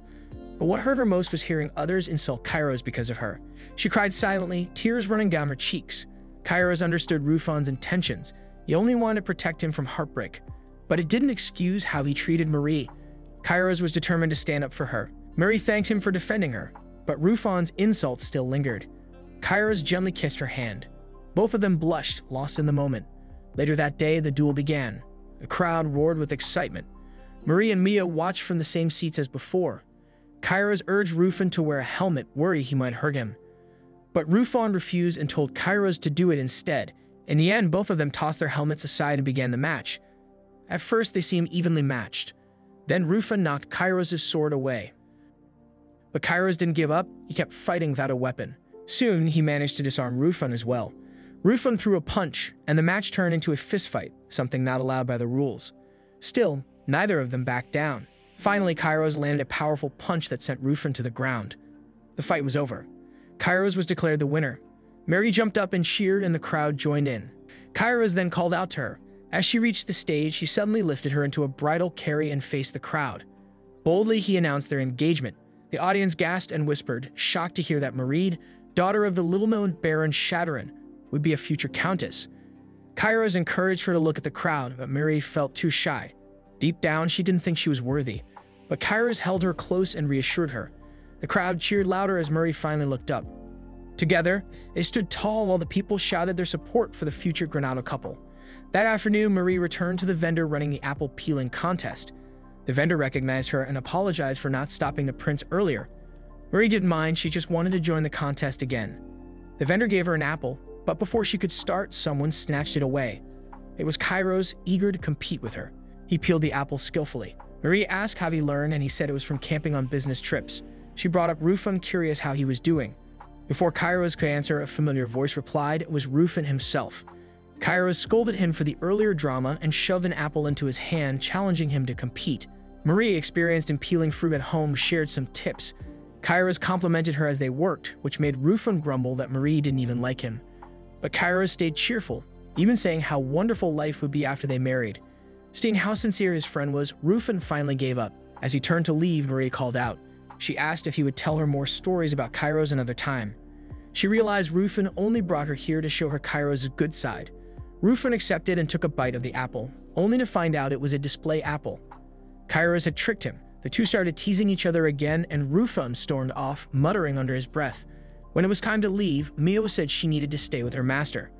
But what hurt her most was hearing others insult Kairos because of her. She cried silently, tears running down her cheeks. Kairos understood Rufin's intentions. He only wanted to protect him from heartbreak. But it didn't excuse how he treated Marie. Kairos was determined to stand up for her. Marie thanked him for defending her, but Rufin's insults still lingered. Kairos gently kissed her hand. Both of them blushed, lost in the moment. Later that day, the duel began. The crowd roared with excitement. Marie and Mia watched from the same seats as before. Kairos urged Rufin to wear a helmet, worried he might hurt him. But Rufin refused and told Kairos to do it instead. In the end, both of them tossed their helmets aside and began the match. At first, they seemed evenly matched. Then Rufin knocked Kairos' sword away. But Kairos didn't give up. He kept fighting without a weapon. Soon, he managed to disarm Rufin as well. Rufin threw a punch, and the match turned into a fistfight, something not allowed by the rules. Still, neither of them backed down. Finally, Kairos landed a powerful punch that sent Rufin to the ground. The fight was over. Kairos was declared the winner. Mary jumped up and cheered, and the crowd joined in. Kairos then called out to her. As she reached the stage, he suddenly lifted her into a bridal carry and faced the crowd. Boldly, he announced their engagement. The audience gasped and whispered, shocked to hear that Marie, daughter of the little-known Baron Shadowrun, would be a future countess. Kairos encouraged her to look at the crowd, but Mary felt too shy. Deep down, she didn't think she was worthy. But Kairos held her close and reassured her. The crowd cheered louder as Murray finally looked up. Together, they stood tall while the people shouted their support for the future Granado couple. That afternoon, Marie returned to the vendor running the apple peeling contest. The vendor recognized her and apologized for not stopping the prince earlier. Marie didn't mind, she just wanted to join the contest again. The vendor gave her an apple, but before she could start, someone snatched it away. It was Kairos, eager to compete with her. He peeled the apple skillfully. Marie asked how he learned, and he said it was from camping on business trips. She brought up Rufin, curious how he was doing. Before Kairos could answer, a familiar voice replied it was Rufin himself. Kairos scolded him for the earlier drama and shoved an apple into his hand, challenging him to compete. Marie, experienced in peeling fruit at home, shared some tips. Kairos complimented her as they worked, which made Rufin grumble that Marie didn't even like him. But Kairos stayed cheerful, even saying how wonderful life would be after they married. Seeing how sincere his friend was, Rufin finally gave up. As he turned to leave, Marie called out. She asked if he would tell her more stories about Kairos another time. She realized Rufin only brought her here to show her Kairos' good side. Rufin accepted and took a bite of the apple, only to find out it was a display apple. Kairos had tricked him. The two started teasing each other again, and Rufin stormed off, muttering under his breath. When it was time to leave, Mio said she needed to stay with her master.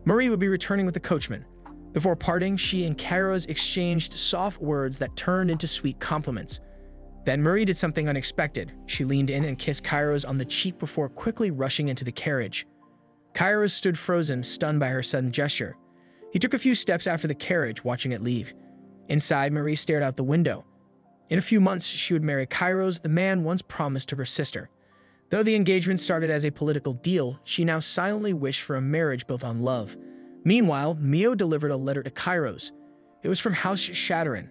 Marie would be returning with the coachman. Before parting, she and Kairos exchanged soft words that turned into sweet compliments. Then Marie did something unexpected. She leaned in and kissed Kairos on the cheek before quickly rushing into the carriage. Kairos stood frozen, stunned by her sudden gesture. He took a few steps after the carriage, watching it leave. Inside, Marie stared out the window. In a few months, she would marry Kairos, the man once promised to her sister. Though the engagement started as a political deal, she now silently wished for a marriage built on love. Meanwhile, Mio delivered a letter to Kairos. It was from House Shadowrun.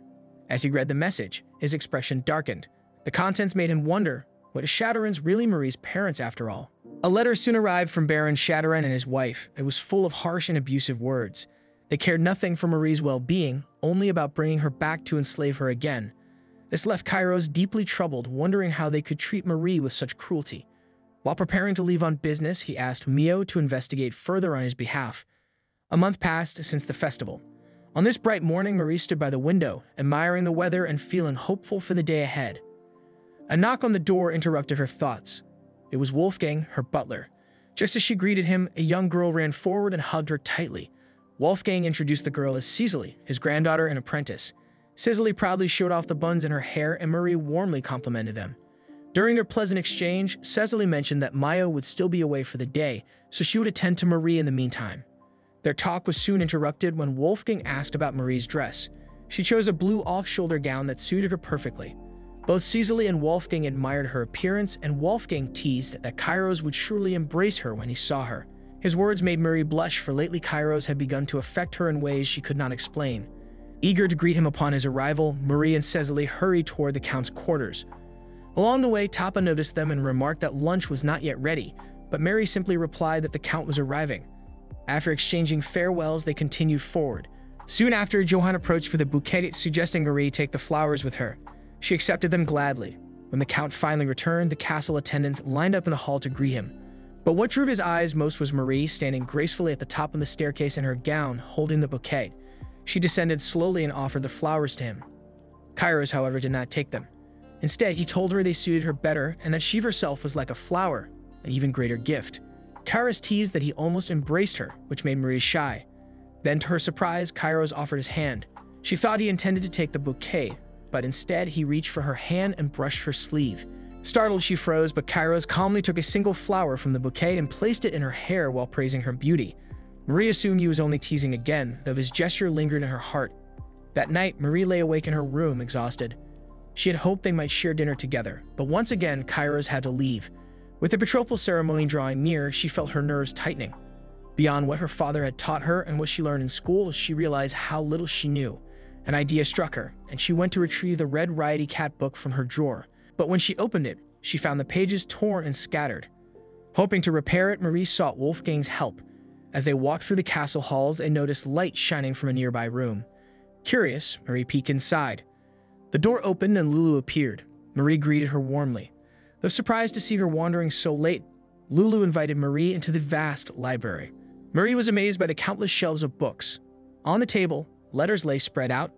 As he read the message, his expression darkened. The contents made him wonder, what is Shadowrun's really Marie's parents after all? A letter soon arrived from Baron Shadowrun and his wife. It was full of harsh and abusive words. They cared nothing for Marie's well-being, only about bringing her back to enslave her again. This left Kairos deeply troubled, wondering how they could treat Marie with such cruelty. While preparing to leave on business, he asked Mio to investigate further on his behalf. A month passed since the festival. On this bright morning, Marie stood by the window, admiring the weather and feeling hopeful for the day ahead. A knock on the door interrupted her thoughts. It was Wolfgang, her butler. Just as she greeted him, a young girl ran forward and hugged her tightly. Wolfgang introduced the girl as Cecily, his granddaughter and apprentice. Cecily proudly showed off the buns in her hair, and Marie warmly complimented them. During their pleasant exchange, Cecily mentioned that Maya would still be away for the day, so she would attend to Marie in the meantime. Their talk was soon interrupted when Wolfgang asked about Marie's dress. She chose a blue off-shoulder gown that suited her perfectly. Both Cecily and Wolfgang admired her appearance, and Wolfgang teased that Kairos would surely embrace her when he saw her. His words made Marie blush, for lately Kairos had begun to affect her in ways she could not explain. Eager to greet him upon his arrival, Marie and Cecily hurried toward the Count's quarters. Along the way, Tapa noticed them and remarked that lunch was not yet ready, but Marie simply replied that the Count was arriving. After exchanging farewells, they continued forward. Soon after, Johann approached for the bouquet, suggesting Marie take the flowers with her. She accepted them gladly. When the Count finally returned, the castle attendants lined up in the hall to greet him. But what drew his eyes most was Marie, standing gracefully at the top of the staircase in her gown, holding the bouquet. She descended slowly and offered the flowers to him. Kairos, however, did not take them. Instead, he told her they suited her better and that she herself was like a flower, an even greater gift. Kairos teased that he almost embraced her, which made Marie shy. Then, to her surprise, Kairos offered his hand. She thought he intended to take the bouquet, but instead he reached for her hand and brushed her sleeve. Startled, she froze, but Kairos calmly took a single flower from the bouquet and placed it in her hair while praising her beauty. Marie assumed he was only teasing again, though his gesture lingered in her heart. That night, Marie lay awake in her room, exhausted. She had hoped they might share dinner together, but once again, Kairos had to leave. With the betrothal ceremony drawing near, she felt her nerves tightening. Beyond what her father had taught her and what she learned in school, she realized how little she knew. An idea struck her, and she went to retrieve the red anicapped book from her drawer. But when she opened it, she found the pages torn and scattered. Hoping to repair it, Marie sought Wolfgang's help. As they walked through the castle halls, they noticed light shining from a nearby room. Curious, Marie peeked inside. The door opened and Lulu appeared. Marie greeted her warmly. Though surprised to see her wandering so late, Lulu invited Marie into the vast library. Marie was amazed by the countless shelves of books. On the table, letters lay spread out.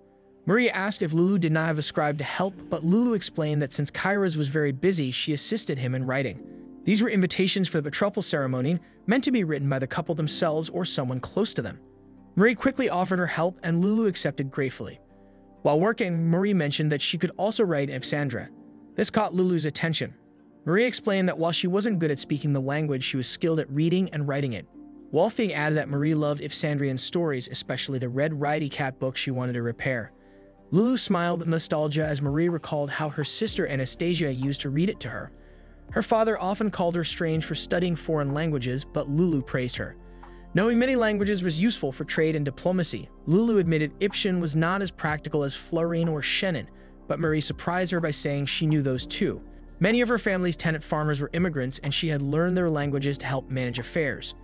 Marie asked if Lulu did not have a scribe to help, but Lulu explained that since Kairos was very busy, she assisted him in writing. These were invitations for the betrothal ceremony, meant to be written by the couple themselves or someone close to them. Marie quickly offered her help, and Lulu accepted gratefully. While working, Marie mentioned that she could also write Ipsandra. This caught Lulu's attention. Marie explained that while she wasn't good at speaking the language, she was skilled at reading and writing it. Wolfgang added that Marie loved Ipsandrian stories, especially the red anicapped book she wanted to repair. Lulu smiled with nostalgia as Marie recalled how her sister Anastasia used to read it to her. Her father often called her strange for studying foreign languages, but Lulu praised her. Knowing many languages was useful for trade and diplomacy, Lulu admitted Ipshan was not as practical as Florine or Shannon, but Marie surprised her by saying she knew those too. Many of her family's tenant farmers were immigrants, and she had learned their languages to help manage affairs.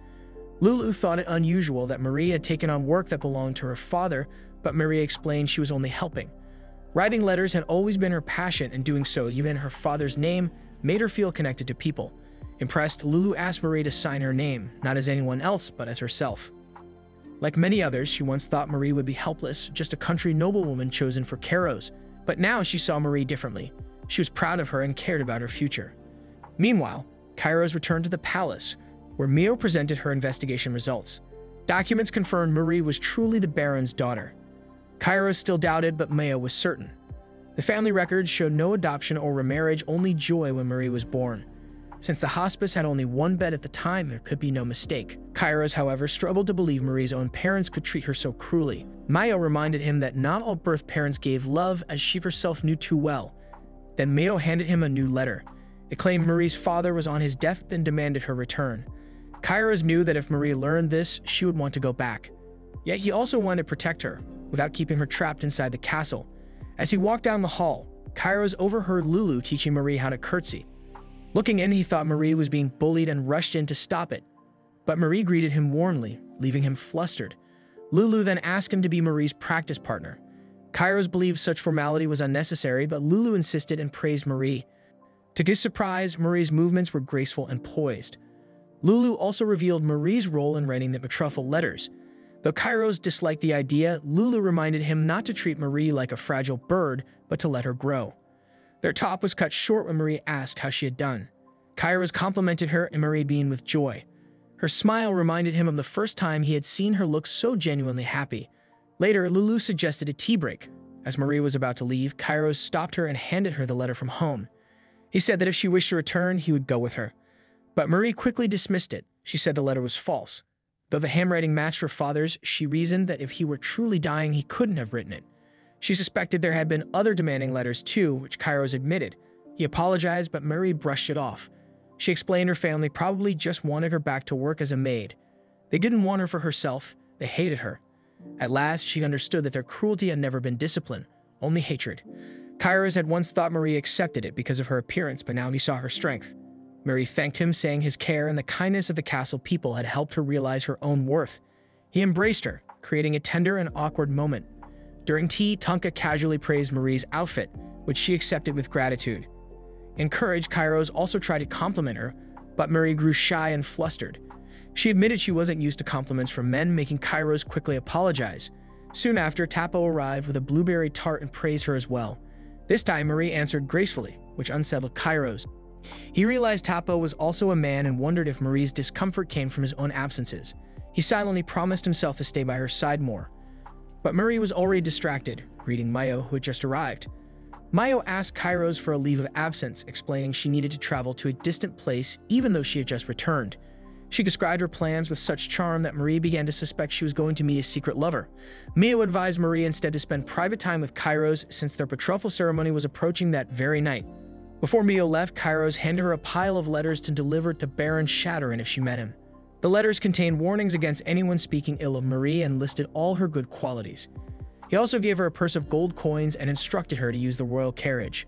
Lulu thought it unusual that Marie had taken on work that belonged to her father, but Marie explained she was only helping. Writing letters had always been her passion, and doing so, even in her father's name, made her feel connected to people. Impressed, Lulu asked Marie to sign her name, not as anyone else, but as herself. Like many others, she once thought Marie would be helpless, just a country noblewoman chosen for Kairos. But now she saw Marie differently. She was proud of her and cared about her future. Meanwhile, Kairos returned to the palace, where Mio presented her investigation results. Documents confirmed Marie was truly the Baron's daughter. Kairos still doubted, but Mio was certain. The family records showed no adoption or remarriage, only joy when Marie was born. Since the hospice had only one bed at the time, there could be no mistake. Kairos, however, struggled to believe Marie's own parents could treat her so cruelly. Mio reminded him that not all birth parents gave love, as she herself knew too well. Then Mio handed him a new letter. It claimed Marie's father was on his deathbed and demanded her return. Kairos knew that if Marie learned this, she would want to go back. Yet he also wanted to protect her, without keeping her trapped inside the castle. As he walked down the hall, Kairos overheard Lulu teaching Marie how to curtsy. Looking in, he thought Marie was being bullied and rushed in to stop it. But Marie greeted him warmly, leaving him flustered. Lulu then asked him to be Marie's practice partner. Kairos believed such formality was unnecessary, but Lulu insisted and praised Marie. To his surprise, Marie's movements were graceful and poised. Lulu also revealed Marie's role in writing the betrothal letters. Though Kairos disliked the idea, Lulu reminded him not to treat Marie like a fragile bird, but to let her grow. Their talk was cut short when Marie asked how she had done. Kairos complimented her, and Marie beamed with joy. Her smile reminded him of the first time he had seen her look so genuinely happy. Later, Lulu suggested a tea break. As Marie was about to leave, Kairos stopped her and handed her the letter from home. He said that if she wished to return, he would go with her. But Marie quickly dismissed it. She said the letter was false. Though the handwriting matched her father's, she reasoned that if he were truly dying, he couldn't have written it. She suspected there had been other demanding letters too, which Kairos admitted. He apologized, but Marie brushed it off. She explained her family probably just wanted her back to work as a maid. They didn't want her for herself, they hated her. At last, she understood that their cruelty had never been discipline, only hatred. Kairos had once thought Marie accepted it because of her appearance, but now he saw her strength. Marie thanked him, saying his care and the kindness of the castle people had helped her realize her own worth. He embraced her, creating a tender and awkward moment. During tea, Tonka casually praised Marie's outfit, which she accepted with gratitude. Encouraged, Kairos also tried to compliment her, but Marie grew shy and flustered. She admitted she wasn't used to compliments from men, making Kairos quickly apologize. Soon after, Tapo arrived with a blueberry tart and praised her as well. This time, Marie answered gracefully, which unsettled Kairos. He realized Tapo was also a man and wondered if Marie's discomfort came from his own absences. He silently promised himself to stay by her side more. But Marie was already distracted, greeting Mayo, who had just arrived. Mayo asked Kairos for a leave of absence, explaining she needed to travel to a distant place even though she had just returned. She described her plans with such charm that Marie began to suspect she was going to meet a secret lover. Mayo advised Marie instead to spend private time with Kairos since their betrothal ceremony was approaching that very night. Before Mio left, Kairos handed her a pile of letters to deliver to Baron Shatterin if she met him. The letters contained warnings against anyone speaking ill of Marie and listed all her good qualities. He also gave her a purse of gold coins and instructed her to use the royal carriage.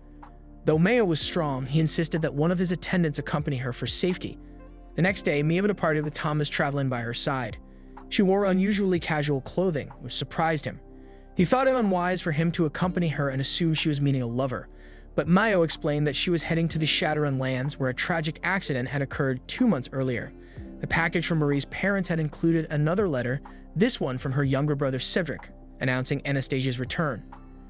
Though Mio was strong, he insisted that one of his attendants accompany her for safety. The next day, Mio departed with Thomas traveling by her side. She wore unusually casual clothing, which surprised him. He thought it unwise for him to accompany her and assumed she was meeting a lover. But Mayo explained that she was heading to the Shatterin lands where a tragic accident had occurred 2 months earlier. The package from Marie's parents had included another letter, this one from her younger brother Cedric, announcing Anastasia's return.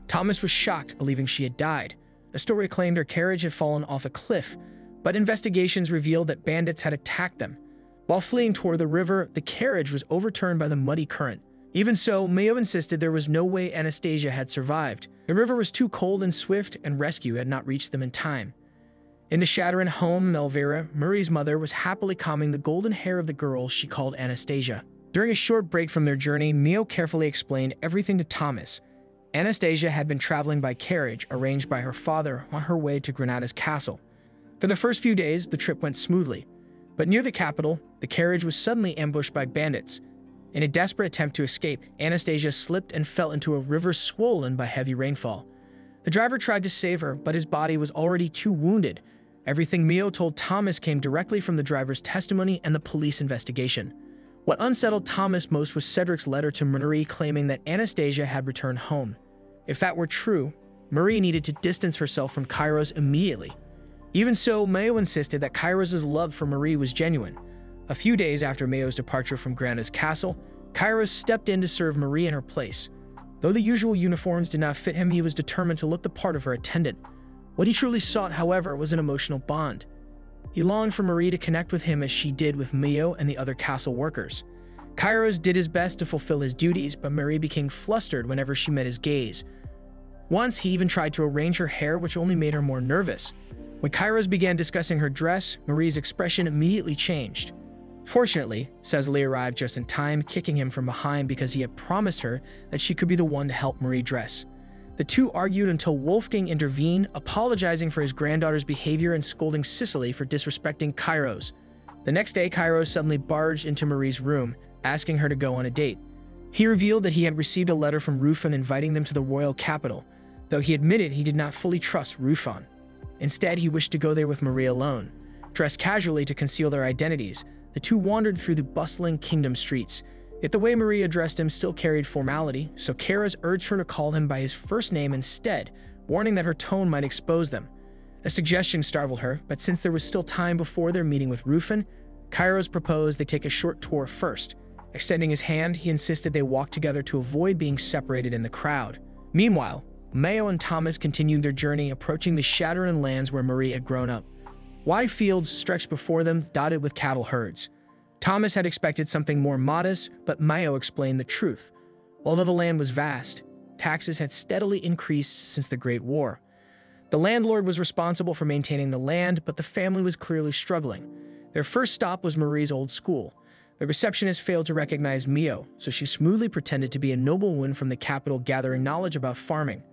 Thomas was shocked, believing she had died. A story claimed her carriage had fallen off a cliff, but investigations revealed that bandits had attacked them. While fleeing toward the river, the carriage was overturned by the muddy current. Even so, Mayo insisted there was no way Anastasia had survived. The river was too cold and swift, and rescue had not reached them in time. In the Shatterin home, Melvira, Marie's mother, was happily combing the golden hair of the girl she called Anastasia. During a short break from their journey, Mio carefully explained everything to Thomas. Anastasia had been traveling by carriage arranged by her father on her way to Granada's castle. For the first few days, the trip went smoothly. But near the capital, the carriage was suddenly ambushed by bandits. In a desperate attempt to escape, Anastasia slipped and fell into a river swollen by heavy rainfall. The driver tried to save her, but his body was already too wounded. Everything Mio told Thomas came directly from the driver's testimony and the police investigation. What unsettled Thomas most was Cedric's letter to Marie claiming that Anastasia had returned home. If that were true, Marie needed to distance herself from Kairos immediately. Even so, Mayo insisted that Kairos' love for Marie was genuine. A few days after Mayo's departure from Granda's castle, Kairos stepped in to serve Marie in her place. Though the usual uniforms did not fit him, he was determined to look the part of her attendant. What he truly sought, however, was an emotional bond. He longed for Marie to connect with him as she did with Mayo and the other castle workers. Kairos did his best to fulfill his duties, but Marie became flustered whenever she met his gaze. Once, he even tried to arrange her hair, which only made her more nervous. When Kairos began discussing her dress, Marie's expression immediately changed. Fortunately, Cecily arrived just in time, kicking him from behind because he had promised her that she could be the one to help Marie dress. The two argued until Wolfgang intervened, apologizing for his granddaughter's behavior and scolding Cecily for disrespecting Kairos. The next day, Kairos suddenly barged into Marie's room, asking her to go on a date. He revealed that he had received a letter from Rufan inviting them to the royal capital, though he admitted he did not fully trust Rufan. Instead, he wished to go there with Marie alone. Dressed casually to conceal their identities, the two wandered through the bustling kingdom streets. Yet the way Marie addressed him still carried formality, so Karas urged her to call him by his first name instead, warning that her tone might expose them. A suggestion startled her, but since there was still time before their meeting with Rufan, Kairos proposed they take a short tour first. Extending his hand, he insisted they walk together to avoid being separated in the crowd. Meanwhile, Mayo and Thomas continued their journey, approaching the Shadowrun lands where Marie had grown up. Wide fields stretched before them, dotted with cattle herds. Thomas had expected something more modest, but Mayo explained the truth. Although the land was vast, taxes had steadily increased since the Great War. The landlord was responsible for maintaining the land, but the family was clearly struggling. Their first stop was Marie's old school. The receptionist failed to recognize Mio, so she smoothly pretended to be a noblewoman from the capital gathering knowledge about farming.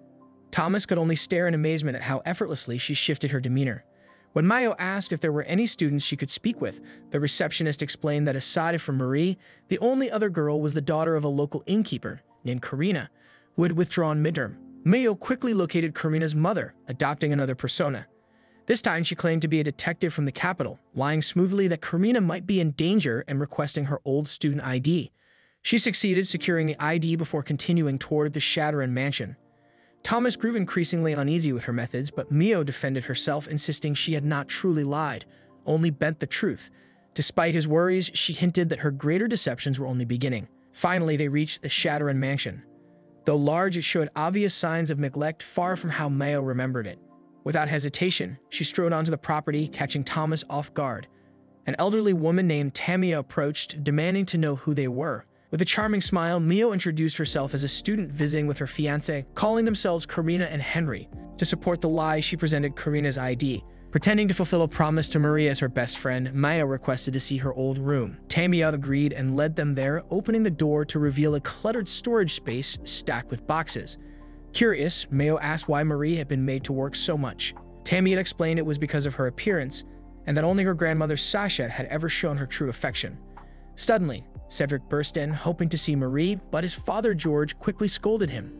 Thomas could only stare in amazement at how effortlessly she shifted her demeanor. When Mayo asked if there were any students she could speak with, the receptionist explained that aside from Marie, the only other girl was the daughter of a local innkeeper named Karina, who had withdrawn midterm. Mayo quickly located Karina's mother, adopting another persona. This time she claimed to be a detective from the capital, lying smoothly that Karina might be in danger and requesting her old student ID. She succeeded, securing the ID before continuing toward the Shadowrun mansion. Thomas grew increasingly uneasy with her methods, but Mio defended herself, insisting she had not truly lied, only bent the truth. Despite his worries, she hinted that her greater deceptions were only beginning. Finally, they reached the Shadowrun mansion. Though large, it showed obvious signs of neglect, far from how Mayo remembered it. Without hesitation, she strode onto the property, catching Thomas off guard. An elderly woman named Tamia approached, demanding to know who they were. With a charming smile, Mio introduced herself as a student visiting with her fiancé, calling themselves Karina and Henry. To support the lie, she presented Karina's ID. Pretending to fulfill a promise to Marie as her best friend, Maya requested to see her old room. Tamia agreed and led them there, opening the door to reveal a cluttered storage space stacked with boxes. Curious, Mayo asked why Marie had been made to work so much. Tamia explained it was because of her appearance, and that only her grandmother Sasha had ever shown her true affection. Suddenly, Cedric burst in, hoping to see Marie, but his father George quickly scolded him.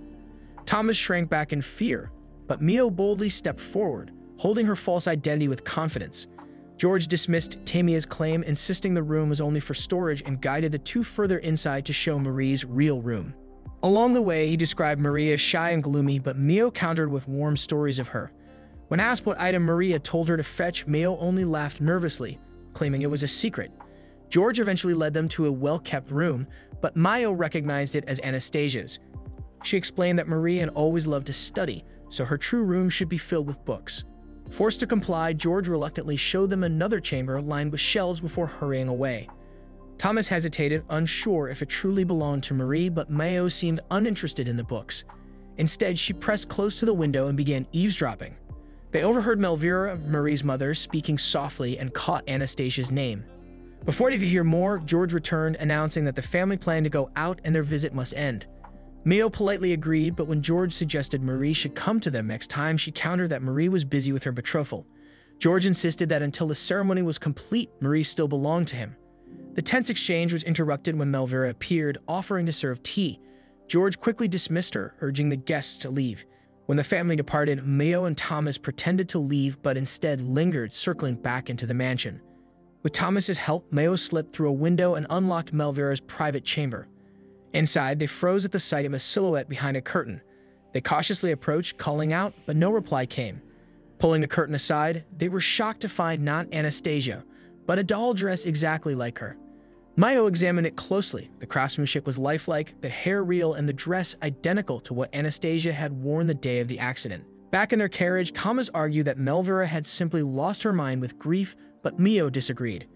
Thomas shrank back in fear, but Mio boldly stepped forward, holding her false identity with confidence. George dismissed Tamia's claim, insisting the room was only for storage, and guided the two further inside to show Marie's real room. Along the way, he described Marie as shy and gloomy, but Mio countered with warm stories of her. When asked what item Marie had told her to fetch, Mio only laughed nervously, claiming it was a secret. George eventually led them to a well-kept room, but Mayo recognized it as Anastasia's. She explained that Marie had always loved to study, so her true room should be filled with books. Forced to comply, George reluctantly showed them another chamber lined with shelves before hurrying away. Thomas hesitated, unsure if it truly belonged to Marie, but Mayo seemed uninterested in the books. Instead, she pressed close to the window and began eavesdropping. They overheard Melvira, Marie's mother, speaking softly and caught Anastasia's name. Before they could hear more, George returned, announcing that the family planned to go out and their visit must end. Mio politely agreed, but when George suggested Marie should come to them next time, she countered that Marie was busy with her betrothal. George insisted that until the ceremony was complete, Marie still belonged to him. The tense exchange was interrupted when Melvira appeared, offering to serve tea. George quickly dismissed her, urging the guests to leave. When the family departed, Mio and Thomas pretended to leave, but instead lingered, circling back into the mansion. With Thomas's help, Mayo slipped through a window and unlocked Melvira's private chamber. Inside, they froze at the sight of a silhouette behind a curtain. They cautiously approached, calling out, but no reply came. Pulling the curtain aside, they were shocked to find not Anastasia, but a doll dressed exactly like her. Mayo examined it closely. The craftsmanship was lifelike, the hair real, and the dress identical to what Anastasia had worn the day of the accident. Back in their carriage, Thomas argued that Melvira had simply lost her mind with grief, but Mio disagreed.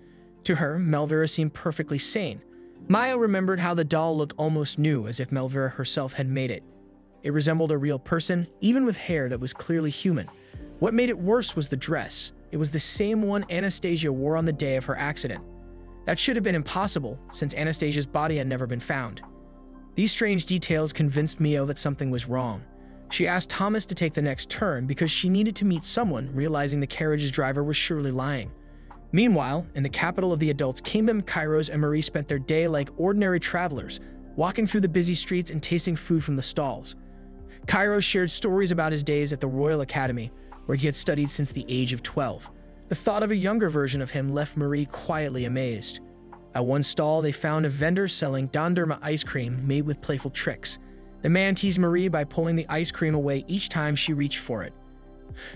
To her, Melvira seemed perfectly sane. Mayo remembered how the doll looked almost new, as if Melvira herself had made it. It resembled a real person, even with hair that was clearly human. What made it worse was the dress. It was the same one Anastasia wore on the day of her accident. That should have been impossible, since Anastasia's body had never been found. These strange details convinced Mio that something was wrong. She asked Thomas to take the next turn because she needed to meet someone, realizing the carriage's driver was surely lying. Meanwhile, in the capital of the adults' kingdom, Kairos and Marie spent their day like ordinary travelers, walking through the busy streets and tasting food from the stalls. Kairos shared stories about his days at the Royal Academy, where he had studied since the age of 12. The thought of a younger version of him left Marie quietly amazed. At one stall, they found a vendor selling Donderma ice cream made with playful tricks. The man teased Marie by pulling the ice cream away each time she reached for it.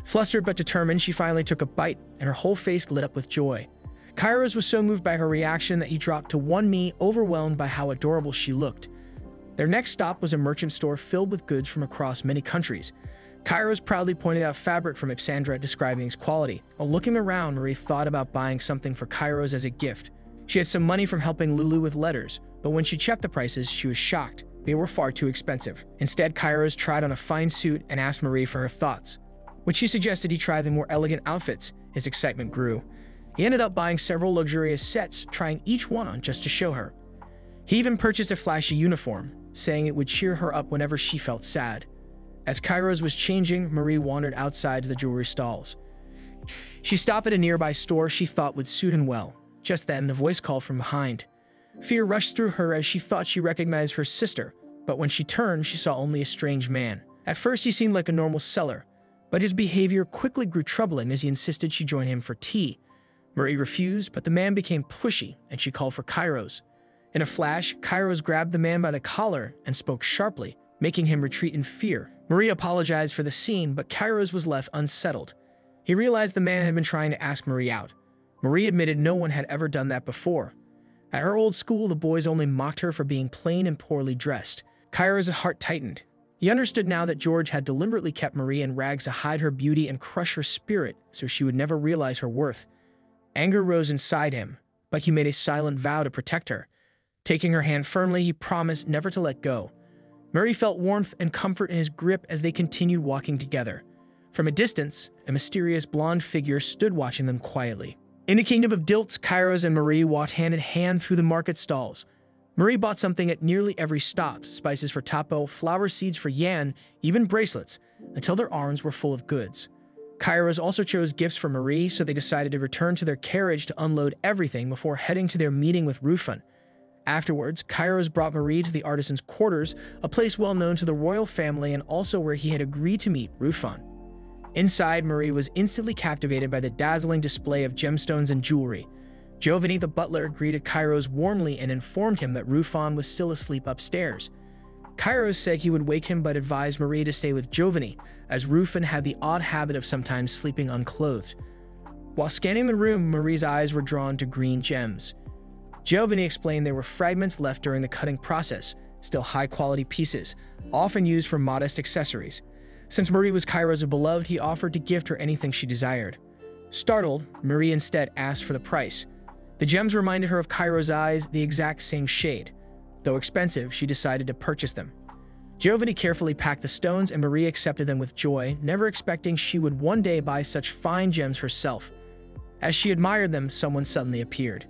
Flustered but determined, she finally took a bite, and her whole face lit up with joy. Kairos was so moved by her reaction that he dropped to one knee, overwhelmed by how adorable she looked. Their next stop was a merchant store filled with goods from across many countries. Kairos proudly pointed out fabric from Ipsandra, describing its quality. While looking around, Marie thought about buying something for Kairos as a gift. She had some money from helping Lulu with letters, but when she checked the prices, she was shocked. They were far too expensive. Instead, Kairos tried on a fine suit and asked Marie for her thoughts. When she suggested he try the more elegant outfits, his excitement grew. He ended up buying several luxurious sets, trying each one on just to show her. He even purchased a flashy uniform, saying it would cheer her up whenever she felt sad. As Kairos was changing, Marie wandered outside to the jewelry stalls. She stopped at a nearby store she thought would suit him well. Just then, a voice called from behind. Fear rushed through her as she thought she recognized her sister, but when she turned, she saw only a strange man. At first, he seemed like a normal seller, but his behavior quickly grew troubling as he insisted she join him for tea. Marie refused, but the man became pushy, and she called for Kairos. In a flash, Kairos grabbed the man by the collar and spoke sharply, making him retreat in fear. Marie apologized for the scene, but Kairos was left unsettled. He realized the man had been trying to ask Marie out. Marie admitted no one had ever done that before. At her old school, the boys only mocked her for being plain and poorly dressed. Kairos' heart tightened. He understood now that George had deliberately kept Marie in rags to hide her beauty and crush her spirit so she would never realize her worth. Anger rose inside him, but he made a silent vow to protect her. Taking her hand firmly, he promised never to let go. Marie felt warmth and comfort in his grip as they continued walking together. From a distance, a mysterious blonde figure stood watching them quietly. In the kingdom of Dilts, Kairos and Marie walked hand in hand through the market stalls. Marie bought something at nearly every stop, spices for Tapo, flower seeds for Yan, even bracelets, until their arms were full of goods. Kairos also chose gifts for Marie, so they decided to return to their carriage to unload everything before heading to their meeting with Rufun. Afterwards, Kairos brought Marie to the artisan's quarters, a place well known to the royal family and also where he had agreed to meet Rufun. Inside, Marie was instantly captivated by the dazzling display of gemstones and jewelry. Giovanni the butler greeted Kairos warmly and informed him that Rufun was still asleep upstairs. Kairos said he would wake him but advised Marie to stay with Giovanni, as Rufun had the odd habit of sometimes sleeping unclothed. While scanning the room, Marie's eyes were drawn to green gems. Giovanni explained they were fragments left during the cutting process, still high-quality pieces, often used for modest accessories. Since Marie was Kairos' beloved, he offered to gift her anything she desired. Startled, Marie instead asked for the price. The gems reminded her of Kairos' eyes, the exact same shade. Though expensive, she decided to purchase them. Giovanni carefully packed the stones and Marie accepted them with joy, never expecting she would one day buy such fine gems herself. As she admired them, someone suddenly appeared.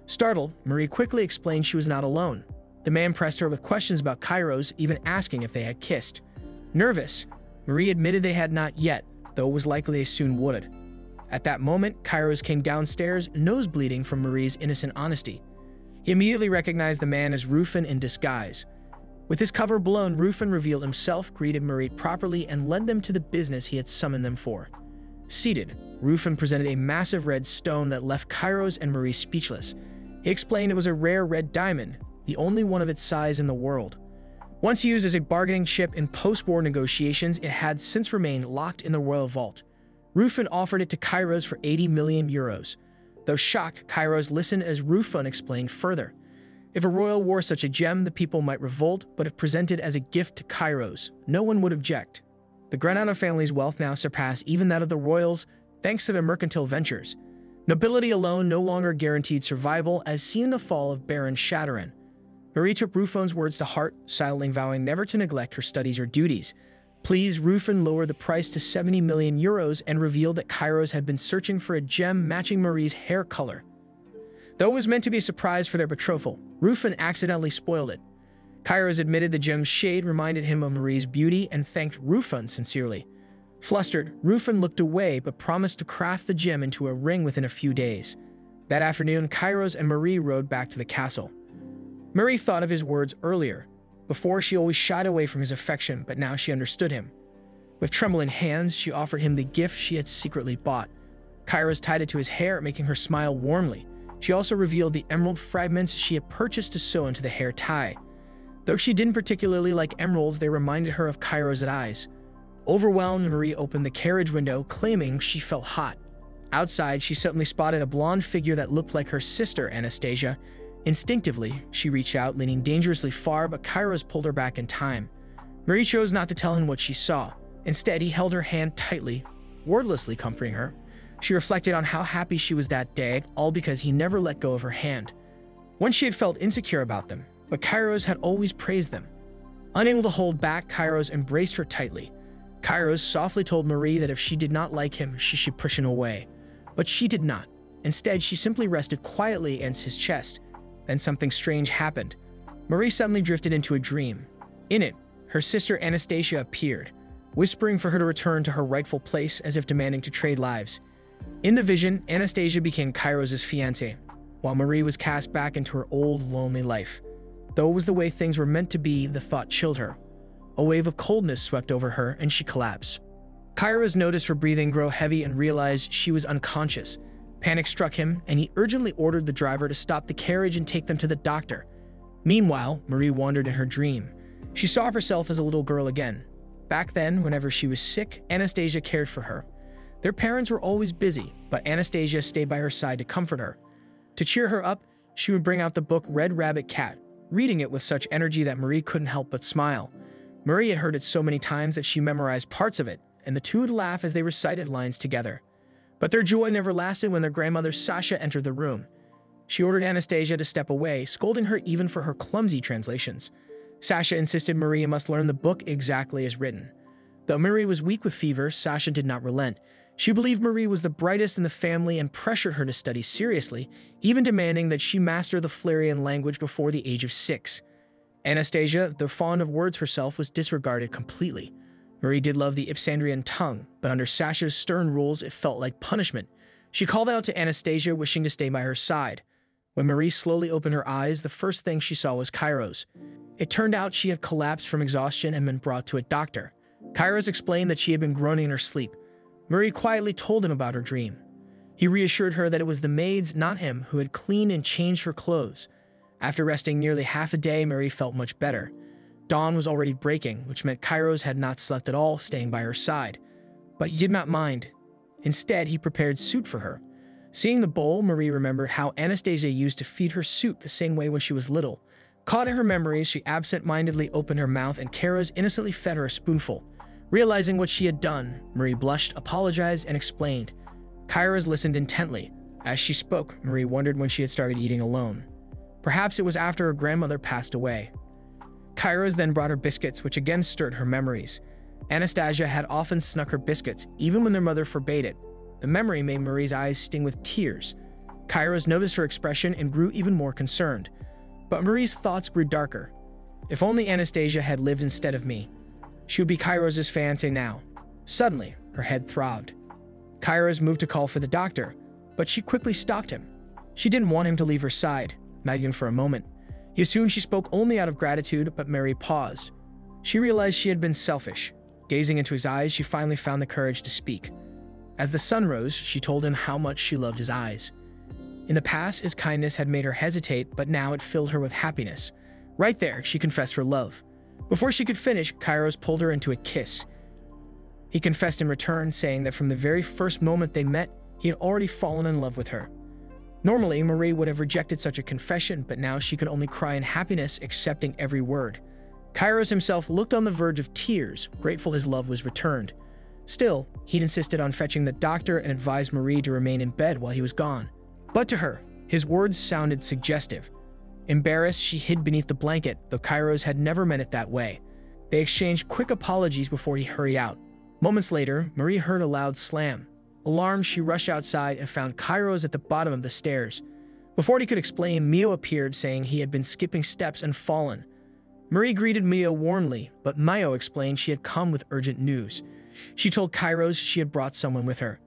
Startled, Marie quickly explained she was not alone. The man pressed her with questions about Kairos, even asking if they had kissed. Nervous, Marie admitted they had not yet, though it was likely they soon would. At that moment, Kairos came downstairs, nose bleeding from Marie's innocent honesty. He immediately recognized the man as Rufun in disguise. With his cover blown, Rufun revealed himself, greeted Marie properly, and led them to the business he had summoned them for. Seated, Rufun presented a massive red stone that left Kairos and Marie speechless. He explained it was a rare red diamond, the only one of its size in the world. Once used as a bargaining chip in post-war negotiations, it had since remained locked in the royal vault. Rufin offered it to Kairos for 80 million euros. Though shocked, Kairos listened as Rufin explained further. If a royal wore such a gem, the people might revolt, but if presented as a gift to Kairos, no one would object. The Granada family's wealth now surpassed even that of the royals, thanks to their mercantile ventures. Nobility alone no longer guaranteed survival, as seen in the fall of Baron Shadowrun. Marie took Rufin's words to heart, silently vowing never to neglect her studies or duties. Please, Rufin lowered the price to 70 million euros and revealed that Kairos had been searching for a gem matching Marie's hair color. Though it was meant to be a surprise for their betrothal, Rufin accidentally spoiled it. Kairos admitted the gem's shade reminded him of Marie's beauty and thanked Rufin sincerely. Flustered, Rufin looked away but promised to craft the gem into a ring within a few days. That afternoon, Kairos and Marie rode back to the castle. Marie thought of his words earlier. Before, she always shied away from his affection, but now she understood him. With trembling hands, she offered him the gift she had secretly bought. Kairos tied it to his hair, making her smile warmly. She also revealed the emerald fragments she had purchased to sew into the hair tie. Though she didn't particularly like emeralds, they reminded her of Kairos' eyes. Overwhelmed, Marie opened the carriage window, claiming she felt hot. Outside, she suddenly spotted a blonde figure that looked like her sister, Anastasia. Instinctively, she reached out, leaning dangerously far, but Kairos pulled her back in time. Marie chose not to tell him what she saw. Instead, he held her hand tightly, wordlessly comforting her. She reflected on how happy she was that day, all because he never let go of her hand. Once she had felt insecure about them, but Kairos had always praised them. Unable to hold back, Kairos embraced her tightly. Kairos softly told Marie that if she did not like him, she should push him away. But she did not. Instead, she simply rested quietly against his chest. Then something strange happened. Marie suddenly drifted into a dream. In it, her sister Anastasia appeared, whispering for her to return to her rightful place as if demanding to trade lives. In the vision, Anastasia became Kairos' fiancé, while Marie was cast back into her old, lonely life. Though it was the way things were meant to be, the thought chilled her. A wave of coldness swept over her, and she collapsed. Kairos noticed her breathing grow heavy and realized she was unconscious. Panic struck him, and he urgently ordered the driver to stop the carriage and take them to the doctor. Meanwhile, Marie wandered in her dream. She saw herself as a little girl again. Back then, whenever she was sick, Anastasia cared for her. Their parents were always busy, but Anastasia stayed by her side to comfort her. To cheer her up, she would bring out the book Red Rabbit Cat, reading it with such energy that Marie couldn't help but smile. Marie had heard it so many times that she memorized parts of it, and the two would laugh as they recited lines together. But their joy never lasted when their grandmother Sasha entered the room. She ordered Anastasia to step away, scolding her even for her clumsy translations. Sasha insisted Marie must learn the book exactly as written. Though Marie was weak with fever, Sasha did not relent. She believed Marie was the brightest in the family and pressured her to study seriously, even demanding that she master the Flarian language before the age of 6. Anastasia, though fond of words herself, was disregarded completely. Marie did love the Ipsandrian tongue, but under Sasha's stern rules, it felt like punishment. She called out to Anastasia, wishing to stay by her side. When Marie slowly opened her eyes, the first thing she saw was Kairos. It turned out she had collapsed from exhaustion and been brought to a doctor. Kairos explained that she had been groaning in her sleep. Marie quietly told him about her dream. He reassured her that it was the maids, not him, who had cleaned and changed her clothes. After resting nearly half a day, Marie felt much better. Dawn was already breaking, which meant Kairos had not slept at all, staying by her side. But he did not mind. Instead, he prepared soup for her. Seeing the bowl, Marie remembered how Anastasia used to feed her soup the same way when she was little. Caught in her memories, she absent-mindedly opened her mouth and Kairos innocently fed her a spoonful. Realizing what she had done, Marie blushed, apologized, and explained. Kairos listened intently. As she spoke, Marie wondered when she had started eating alone. Perhaps it was after her grandmother passed away. Kairos then brought her biscuits, which again stirred her memories. Anastasia had often snuck her biscuits, even when their mother forbade it. The memory made Marie's eyes sting with tears. Kairos noticed her expression and grew even more concerned. But Marie's thoughts grew darker. If only Anastasia had lived instead of me. She would be Kairos' fiancé now. Suddenly, her head throbbed. Kairos moved to call for the doctor, but she quickly stopped him. She didn't want him to leave her side, not even for a moment. He assumed she spoke only out of gratitude, but Marie paused. She realized she had been selfish. Gazing into his eyes, she finally found the courage to speak. As the sun rose, she told him how much she loved his eyes. In the past, his kindness had made her hesitate, but now it filled her with happiness. Right there, she confessed her love. Before she could finish, Kairos pulled her into a kiss. He confessed in return, saying that from the very first moment they met, he had already fallen in love with her. Normally, Marie would have rejected such a confession, but now she could only cry in happiness, accepting every word. Kairos himself looked on the verge of tears, grateful his love was returned. Still, he'd insisted on fetching the doctor and advised Marie to remain in bed while he was gone. But to her, his words sounded suggestive. Embarrassed, she hid beneath the blanket, though Kairos had never meant it that way. They exchanged quick apologies before he hurried out. Moments later, Marie heard a loud slam. Alarmed, she rushed outside and found Kairos at the bottom of the stairs. Before he could explain, Mio appeared, saying he had been skipping steps and fallen. Marie greeted Mio warmly, but Mio explained she had come with urgent news. She told Kairos she had brought someone with her.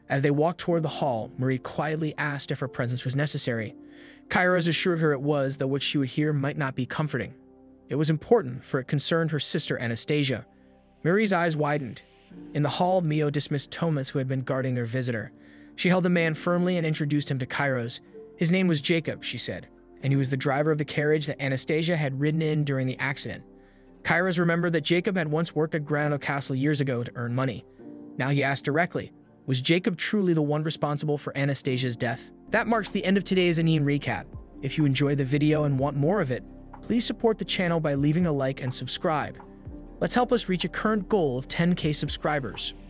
As they walked toward the hall, Marie quietly asked if her presence was necessary. Kairos assured her it was, though what she would hear might not be comforting. It was important, for it concerned her sister Anastasia. Marie's eyes widened. In the hall, Mio dismissed Thomas, who had been guarding their visitor. She held the man firmly and introduced him to Kairos. His name was Jacob, she said, and he was the driver of the carriage that Anastasia had ridden in during the accident. Kairos remembered that Jacob had once worked at Granado Castle years ago to earn money. Now he asked directly, was Jacob truly the one responsible for Anastasia's death? That marks the end of today's Recap. If you enjoyed the video and want more of it, please support the channel by leaving a like and subscribe. Let's help us reach a current goal of 10K subscribers.